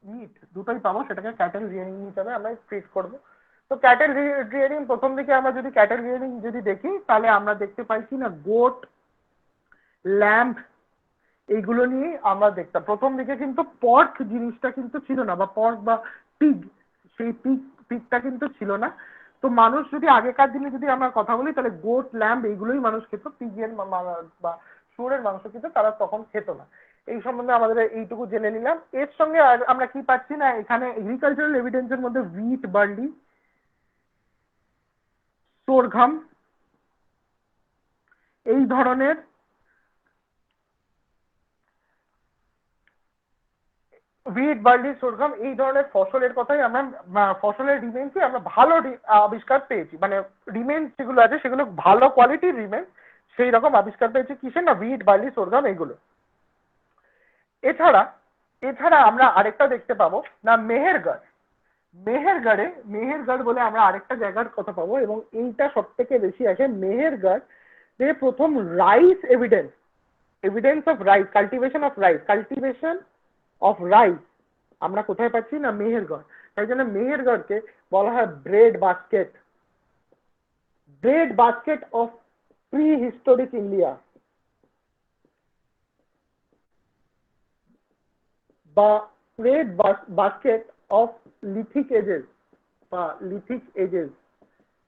S1: মিট দুটোই পাবো, সেটাকে ক্যাটেল রিয়ারিং হিসাবে আমরা ট্রিট করব। তো ক্যাটেল রিয়ারিং প্রথম দিকে আমরা যদি ক্যাটেল রিয়ারিং যদি দেখি, তাহলে আমরা দেখতে পাই কি না, গোট, ল্যাম্ব এইগুলো নিয়ে আমরা দেখতাম। প্রথম দিকে কিন্তু পর্ক জিনিসটা কিন্তু ছিল না, বা পর্ক বা পিগ, সেই পিগটা কিন্তু ছিল না। তো মানুষ যদি আগেকার দিনে যদি আমরা কথা বলি, তাহলে গোট, ল্যাম্ব এইগুলোই মানুষ খেত, পিগের বা শুয়োরের মাংস কিন্তু তারা তখন খেত না। এই সম্বন্ধে আমাদের এইটুকু জেনে নিলাম। এর সঙ্গে আমরা কি পাচ্ছি না, এখানে এগ্রিকালচারাল এভিডেন্সের মধ্যে হুইট, বার্লি, সোরঘাম এই ধরনের সোরঘাম এই ধরনের ফসলের কথাই আমরা, ফসলের রিমেন্সই আমরা ভালো আবিষ্কার পেয়েছি, মানে রিমেন্স যেগুলো আছে সেগুলো ভালো কোয়ালিটির রিমেন্স, সেই রকম আবিষ্কার পেয়েছি কিসে না, হুইট, বার্লি, সোরঘাম এইগুলো। এছাড়া আমরা আরেকটা দেখতে পাবো না, মেহেরগড় বলে আমরা আরেকটা জায়গার কথা পাবো, এবং এইটা সব থেকে বেশি আছে। মেহেরগড় যে প্রথম rice evidence of rice, cultivation of rice আমরা কোথায় পাচ্ছি না, মেহেরগড়। তাই জন্য মেহেরগড়কে বলা হয় bread basket of prehistoric India, বা bread basket of lithic ages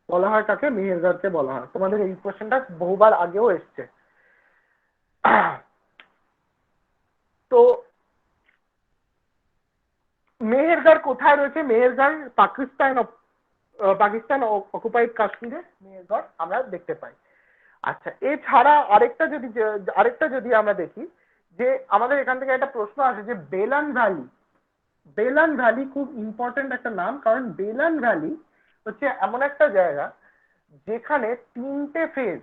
S1: বলা হয় কাকে, মেহেরগড়কে বলা হয়। তোমাদের এই কোশ্চেনটা বহুবার আগেও এসছে। তো মেহেরগড় কোথায় রয়েছে? মেহেরগড় পাকিস্তান অকুপাইড কাশ্মীরে মেহেরগড় আমরা দেখতে পাই। আচ্ছা, এছাড়া আরেকটা যদি আমরা দেখি, যে আমাদের এখান থেকে একটা প্রশ্ন আসে যে বেলান ভ্যালি খুব ইম্পর্টেন্ট একটা নাম, কারণ বেলান ভ্যালি হচ্ছে এমন একটা জায়গা যেখানে তিনটে ফেজ,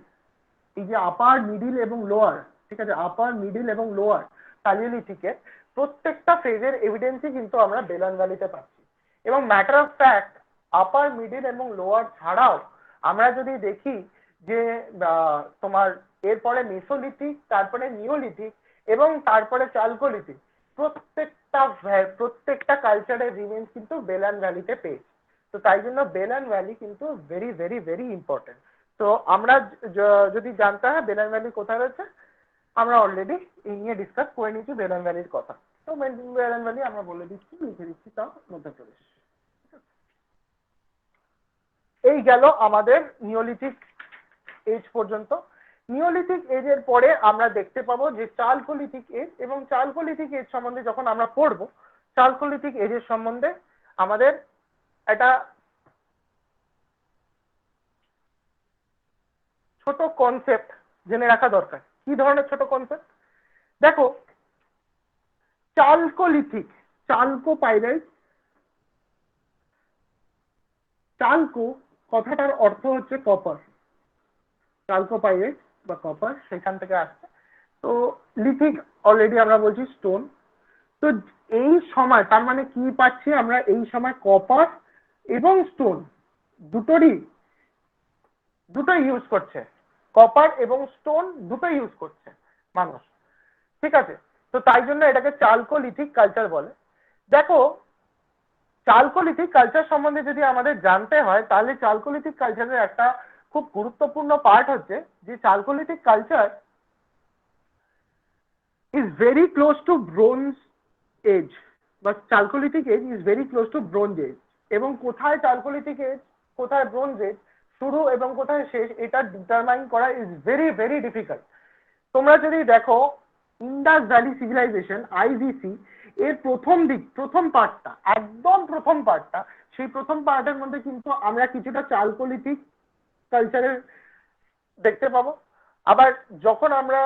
S1: এই যে আপার, মিডিল এবং লোয়ার, ঠিক আছে, আপার, মিডিল এবং লোয়ার প্যালিওলিথিকের প্রত্যেকটা ফেজের এভিডেন্সই কিন্তু আমরা বেলান ভ্যালিতে পাচ্ছি। এবং matter of fact, upper, middle এবং লোয়ার ছাড়াও আমরা যদি দেখি যে তোমার এরপরে মেসোলিথিক, তারপরে নিওলিথিক এবং তারপরে চালকোলিথিক, প্রত্যেকটা কালচারের রিমেন্স কিন্তু বেলান ভ্যালিতে পেয়েছি। তো তাই জন্য বেলান ভ্যালি কিন্তু ভেরি ভেরি ভেরি ইম্পর্টেন্ট। তো আমরা যদি জানতে হয় বেলান ভ্যালি কোথায় রয়েছে, আমরা অলরেডি এই নিয়ে ডিসকাস করে নিয়েছি বেলান ভ্যালির কথা। তো বেলান ভ্যালি আমরা বলে দিচ্ছি, লিখে দিচ্ছি, তা মধ্যপ্রদেশ। এই গেল আমাদের নিওলিথিক এজ পর্যন্ত। নিওলিথিক এজের পরে আমরা দেখতে পাবো যে চালকোলিথিক এজ, এবং চালকোলিথিক এজ সম্বন্ধে যখন আমরা পড়বো, চালকোলিথিক এজের সম্বন্ধে আমাদের একটা ছোট কনসেপ্ট জেনে রাখা দরকার। কি ধরনের ছোট কনসেপ্ট? দেখো, চালকোলিথিক, চালকোপাইরাইট, চালকো কথাটার অর্থ হচ্ছে কপার, চালকোপাইরাইট বা কপার সেখান থেকে আসছে। তো লিথিক অলরেডি আমরা বলছি স্টোন। তো এই সময় তার মানে কি পাচ্ছি আমরা, এই সময় কপার এবং স্টোন দুটোই ইউজ করছে, কপার এবং স্টোন দুটোই ইউজ করছে মানুষ, ঠিক আছে। তো তাই জন্য এটাকে চালকোলিথিক কালচার বলে। দেখো, চালকোলিথিক কালচার সম্বন্ধে যদি আমাদের জানতে হয়, তাহলে চালকোলিথিক কালচারের একটা খুব গুরুত্বপূর্ণ পার্ট হচ্ছে যে chalcolithic culture is very close to bronze age, বা chalcolithic age is very close to bronze age. এবং কোথায় চালকোলিথিক এজ, কোথায় ব্রোঞ্জ এজ শুরু এবং কোথায় শেষ, এটা ডিটারমাইন করা ইজ ভেরি ভেরি ডিফিকাল্ট। তোমরা যদি দেখো ইন্ডাস ভ্যালি সিভিলাইজেশন, আইভিসি, এর প্রথম পার্টটা, একদম প্রথম পার্টটা, সেই প্রথম পার্টের মধ্যে কিন্তু আমরা কিছুটা চালকোলিথিক কালচারের দেখতে পাবো। আবার যখন আমরা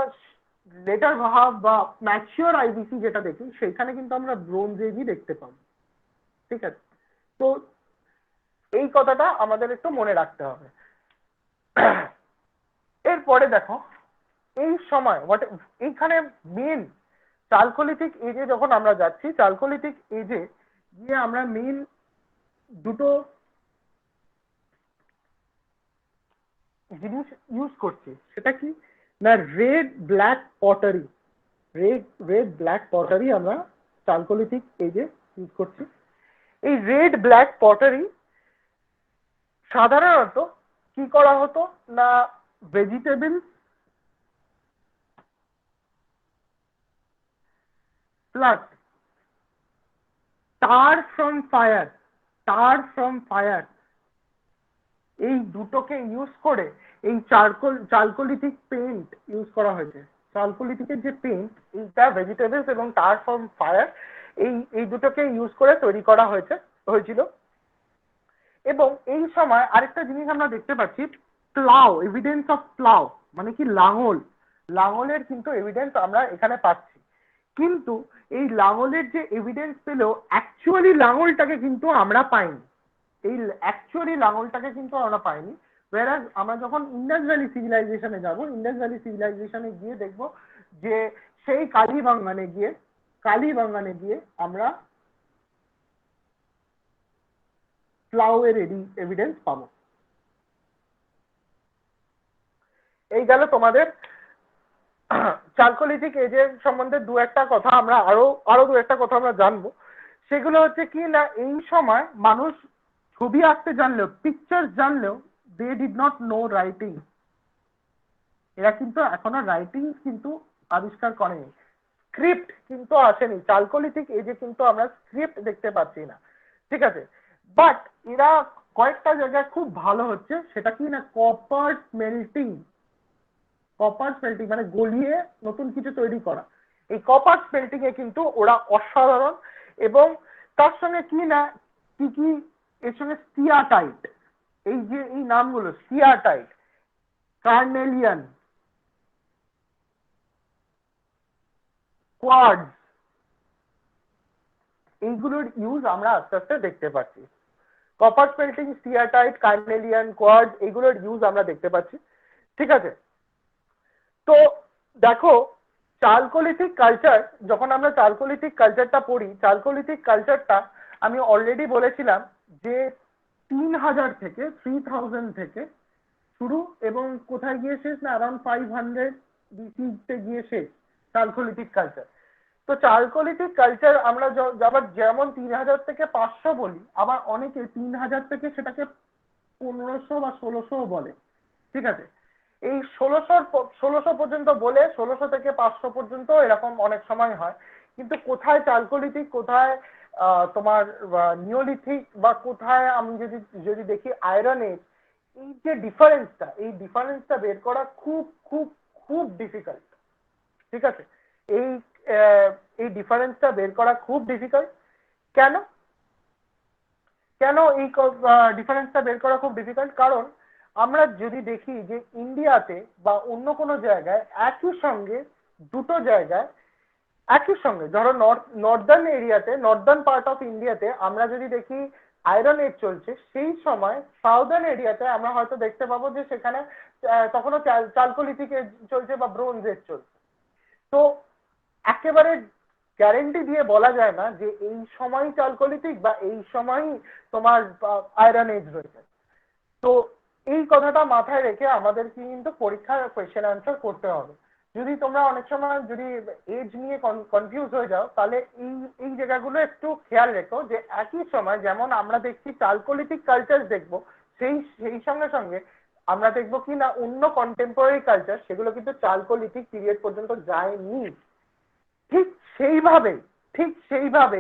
S1: লেটার ভাব বা ম্যাচিওর আইভিসি যেটা দেখি, সেখানে কিন্তু আমরা ব্রোঞ্জ এজই দেখতে পাবো, ঠিক আছে। তো এই কথাটা আমাদের একটু মনে রাখতে হবে। এরপরে দেখো, এই সময় এইখানে মেন চালকোলিথিক এজে যখন আমরা যাচ্ছি, চালকোলিথিক এজে গিয়ে আমরা মেন দুটো জিনিস ইউজ করছি। সেটা কি না, red black pottery, red black pottery আমরা চালকোলিথিক এজে ইউজ করছি। এই রেড ব্ল্যাক পটারি সাধারণত কি করা হতো না, vegetable plus tar from fire এই দুটোকে ইউজ করে এই চালকোলিথিক পেইন্ট ইউজ করা হয়েছে। চালকোলিথিকের যে পেইন্ট, এইটা ভেজিটেবলস এবং tar from fire এই দুটোকে ইউজ করে তৈরি করা হয়েছিল। এবং এই সময় আরেকটা জিনিস আমরা দেখতে পাচ্ছি, প্লাউ, এভিডেন্স অফ প্লাউ, মানে কি লাঙলের কিন্তু এভিডেন্স আমরা এখানে পাচ্ছি। কিন্তু এই লাঙলের যে এভিডেন্স পেলেও অ্যাকচুয়ালি লাঙলটাকে কিন্তু আমরা পাইনি, whereas আমরা যখন ইন্ডাস ভ্যালি সিভিলাইজেশনে যাব, ইন্ডাস ভ্যালি সিভিলাইজেশনে গিয়ে দেখব যে সেই কালীবাঙ্গানে গিয়ে আমরা প্লাউয়ের এভিডেন্স পাবো। এই গেল তোমাদের চালকোলিথিক এজের সম্বন্ধে দু একটা কথা আমরা আরো দু একটা কথা আমরা জানবো। সেগুলো হচ্ছে কি না, এই সময় মানুষ ছবি আঁকতে জানলেও, পিকচার জানলেও, they did not know writing. এরা কিন্তু এখনো রাইটিং কিন্তু আবিষ্কার করেনি, স্ক্রিপ্ট কিন্তু আসেনি। চালকোলিথিক এজে কিন্তু আমরা স্ক্রিপ্ট দেখতে পাচ্ছি না, ঠিক আছে। বাট এরা কয়েকটা জায়গায় খুব ভালো হচ্ছে, সেটা কি না, কপার স্মেল্টিং মানে গলিয়ে নতুন কিছু তৈরি করা। এই কপার স্মেল্টিং এ কিন্তু ওরা অসাধারণ। এবং তার সঙ্গে কি না, কি এর সঙ্গে স্টিয়াটাইট, এই যে এই নামগুলো, স্টিয়াটাইট, কার্নেলিয়ান, কোয়ার্টজ, এইগুলোর ইউজ আমরা আস্তে আস্তে দেখতে পাচ্ছি। কপার স্মেল্টিং, স্টিয়াটাইট, কার্নেলিয়ান, কোয়ার্টজ, এইগুলোর ইউজ আমরা দেখতে পাচ্ছি, ঠিক আছে। তো দেখো, চালকোলিথিক কালচার, যখন আমরা চালকোলিথিক কালচারটা পড়ি, চালকোলিথিক কালচারটা আমি অলরেডি বলেছিলাম যে 3000 থেকে শুরু এবং কোথায় গিয়ে শেষ না অ্যারাউন্ড 500 বিসিতে গিয়ে শেষ চালকোলিথিক কালচার। তো চালকোলিথিক কালচার আমরা আবার যেমন 3000 থেকে 500 বলি, আবার অনেকে 3000 থেকে সেটাকে 1500 বা 1600 বলে। ঠিক আছে, এই 1600 পর্যন্ত বলে 1600 থেকে 500 পর্যন্ত এরকম অনেক সময় হয়। কিন্তু কোথায় চালকোলিথিক, কোথায় তোমার নিওলিথিক, বা কোথায় আমি যদি যদি দেখি আয়রন এজ, এই যে ডিফারেন্সটা, এই ডিফারেন্সটা বের করা খুব খুব খুব ডিফিকাল্ট। ঠিক আছে, এই এই ডিফারেন্সটা বের করা খুব ডিফিকাল্ট। কেন কেন এই ডিফারেন্সটা বের করা খুব ডিফিকাল্ট? কারণ আমরা যদি দেখি যে ইন্ডিয়াতে বা অন্য কোনো জায়গায় একই সঙ্গে দুটো জায়গায় একই সঙ্গে, ধরো নর্দার্ন এরিয়াতে, নর্দার্ন পার্ট অফ ইন্ডিয়াতে আমরা যদি দেখি আয়রন এজ চলছে, সেই সময় সাউদার্ন এরিয়াতে আমরা হয়তো দেখতে পাবো যে সেখানে তখনও চালকোলিথিক এজ চলছে বা ব্রোঞ্জ এজ চলছে। তো একেবারে গ্যারেন্টি দিয়ে বলা যায় না যে এই সময় চালকোলিথিক বা এই সময় তোমার আয়রন এজ রয়েছে। তো এই কথাটা মাথায় রেখে আমাদের কিন্তু পরীক্ষার কোয়েশ্চেন আনসার করতে হবে। যদি তোমরা অনেক সময় যদি এজ নিয়ে কনফিউজ হয়ে যাও, তাহলে এই এই জায়গাগুলো একটু খেয়াল রেখো যে একই সময় যেমন আমরা দেখছি চালকোলিথিক কালচার দেখবো, সেই সেই সঙ্গে সঙ্গে আমরা দেখবো কি না অন্য কন্টেম্পোরারি কালচার সেগুলো কিন্তু চালকোলিথিক পিরিয়ড পর্যন্ত যায়নি। ঠিক সেইভাবে ঠিক সেইভাবে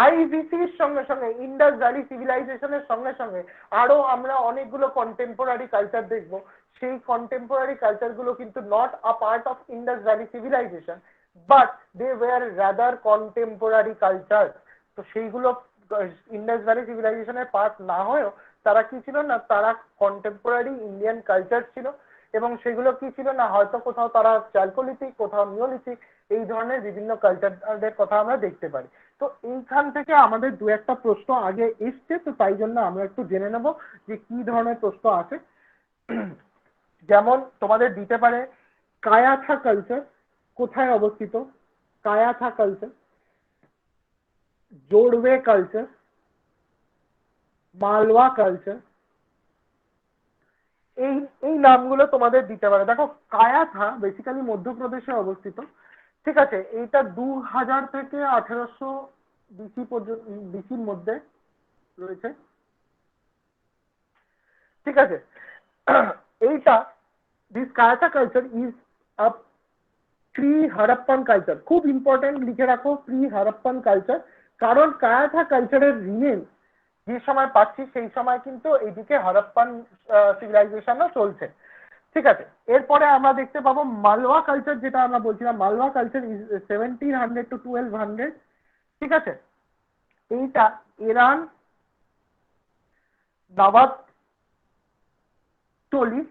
S1: আইভিসির সঙ্গে সঙ্গে ইন্ডাস ভ্যালি সিভিলাইজেশনের সঙ্গে সঙ্গে আরো আমরা অনেকগুলো কন্টেম্পোরারি কালচার দেখব। সেই কন্টেম্পোরারি কালচার গুলো কিন্তু not a part of Indus valley civilization, but they were rather contemporary culture. তো সেইগুলো ইন্ডাস ভ্যালি সিভিলাইজেশনের পার্ট না হয়েও তারা কি ছিল না, তারা কন্টেম্পোরারি ইন্ডিয়ান কালচার ছিল। এবং সেগুলো কি ছিল না, হয়তো কোথাও তারা চালকোলিথিক, কোথাও নিওলিথিক, এই ধরনের বিভিন্ন কালচারের কথা আমরা দেখতে পারি। তো এইখান থেকে আমাদের দু একটা প্রশ্ন আগে এসছে, তো তাই জন্য আমরা একটু জেনে নেব যে কি ধরনের প্রশ্ন আছে। যেমন তোমাদের দিতে পারে কায়াথা কালচার কোথায় অবস্থিত, কায়াথা কালচার, জোড়ওয়ে কালচার, মালওয়া কালচার, এই এই নামগুলো তোমাদের দিতে পারে। দেখো কায়াথা বেসিক্যালি মধ্যপ্রদেশে অবস্থিত। ঠিক আছে, এইটা 2000 থেকে 1800 বিসি পর্যন্ত, বিসির মধ্যে রয়েছে। ঠিক আছে, এইটা this Kayatha culture is a pre Harappan culture. খুব ইম্পর্টেন্ট, লিখে রাখো প্রি হারাপ্পান কালচার। কারণ কায়াথা কালচারের রিমেন যে সময় পাচ্ছি সেই সময় কিন্তু এইদিকে হারাপ্পান সিভিলাইজেশনও চলছে। ঠিক আছে, এরপরে আমরা দেখতে পাবো মালওয়া কালচার, যেটা আমরা বলছিলাম মালওয়া কালচার ইজ 1700 to 1200। ঠিক আছে, এইটা ইরান, নবাব টলি,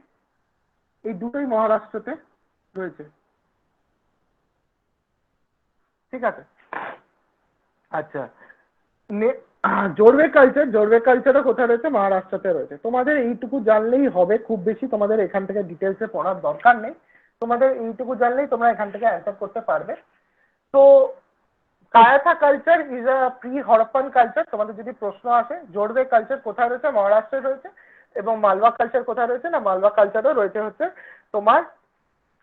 S1: এই দুটোই মহারাষ্ট্রতে রয়েছে। ঠিক আছে, আচ্ছা, জোড়ওয়ে কালচার, জোড়ওয়ে কালচারও কোথায় রয়েছে, মহারাষ্ট্রতে রয়েছে। তোমাদের এইটুকু জানলেই হবে, খুব বেশি তোমাদের এখান থেকে ডিটেলসে পড়ার দরকার নেই। তোমাদের এইটুকু জানলেই তোমরা এখান থেকে অ্যান্সার করতে পারবে। তো Kayatha culture is a pre Harappan culture. তোমাদের যদি প্রশ্ন আসে জোড়ওয়ে কালচার কোথায় রয়েছে, মহারাষ্ট্রে রয়েছে। এবং মালওয়া কালচার কোথায় রয়েছে, না মালওয়া কালচারও রয়েছে হচ্ছে তোমার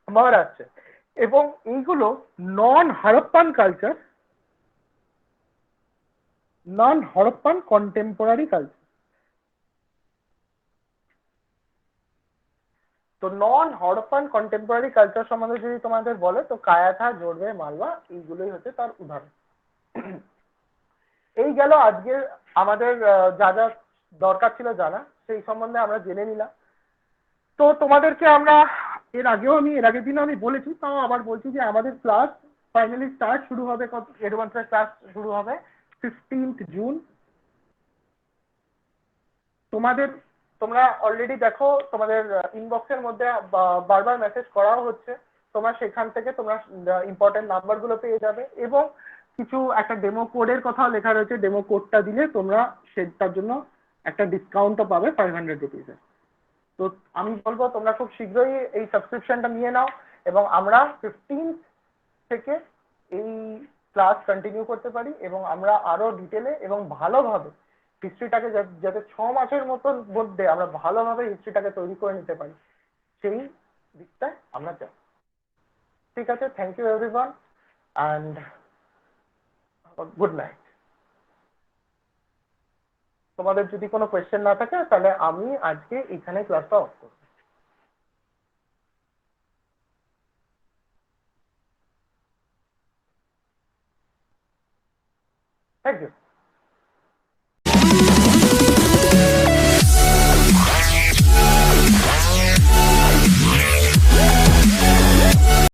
S1: মহারাষ্ট্রে। এবং এইগুলো নন হরপ্পান কালচার, নন হরপ্পান কন্টেম্পোরারি কালচার। তো নন হরপ্পান কন্টেম্পোরারি কালচার সম্বন্ধে যদি তোমাদের বলে, তো কায়াথা, জোড়ওয়ে, মালওয়া এইগুলোই হচ্ছে তার উদাহরণ। এই গেল আজকে আমাদের যা যা দরকার ছিল জানা, সেই সম্বন্ধে আমরা জেনে নিলাম। তো তোমাদেরকে আমরা এর আগের দিনও আমি বলেছি, তাও আবার বলছি যে আমাদের ক্লাস ফাইনালি স্টার্ট শুরু হবে, অ্যাডভান্সের ক্লাস শুরু হবে 15th জুন। তোমরা অলরেডি দেখো তোমাদের ইনবক্সের মধ্যে বারবার মেসেজ করাও হচ্ছে। তোমরা সেখান থেকে তোমরা ইম্পর্টেন্ট নাম্বার গুলো পেয়ে যাবে, এবং কিছু একটা ডেমো কোডের কথাও লেখা রয়েছে। ডেমো কোডটা দিলে তোমরা সেটার জন্য একটা ডিসকাউন্টও পাবে 500 রুপিসের। তো আমি বলবো তোমরা খুব শীঘ্রই এই সাবস্ক্রিপশনটা নিয়ে নাও, এবং আমরা 15 থেকে এই ক্লাস কন্টিনিউ করতে পারি, এবং আমরা আরো ডিটেলে এবং ভালোভাবে হিস্ট্রিটাকে যাতে 6 মাসের মধ্যে আমরা ভালোভাবে হিস্ট্রিটাকে তৈরি করে নিতে পারি, সেই দিকটায় আমরা যাই। ঠিক আছে, thank you everyone and good night. তোমাদের যদি কোনো কোয়েশ্চেন না থাকে তাহলে আমি আজকে এখানে ক্লাসটা অফ করব। Thank you.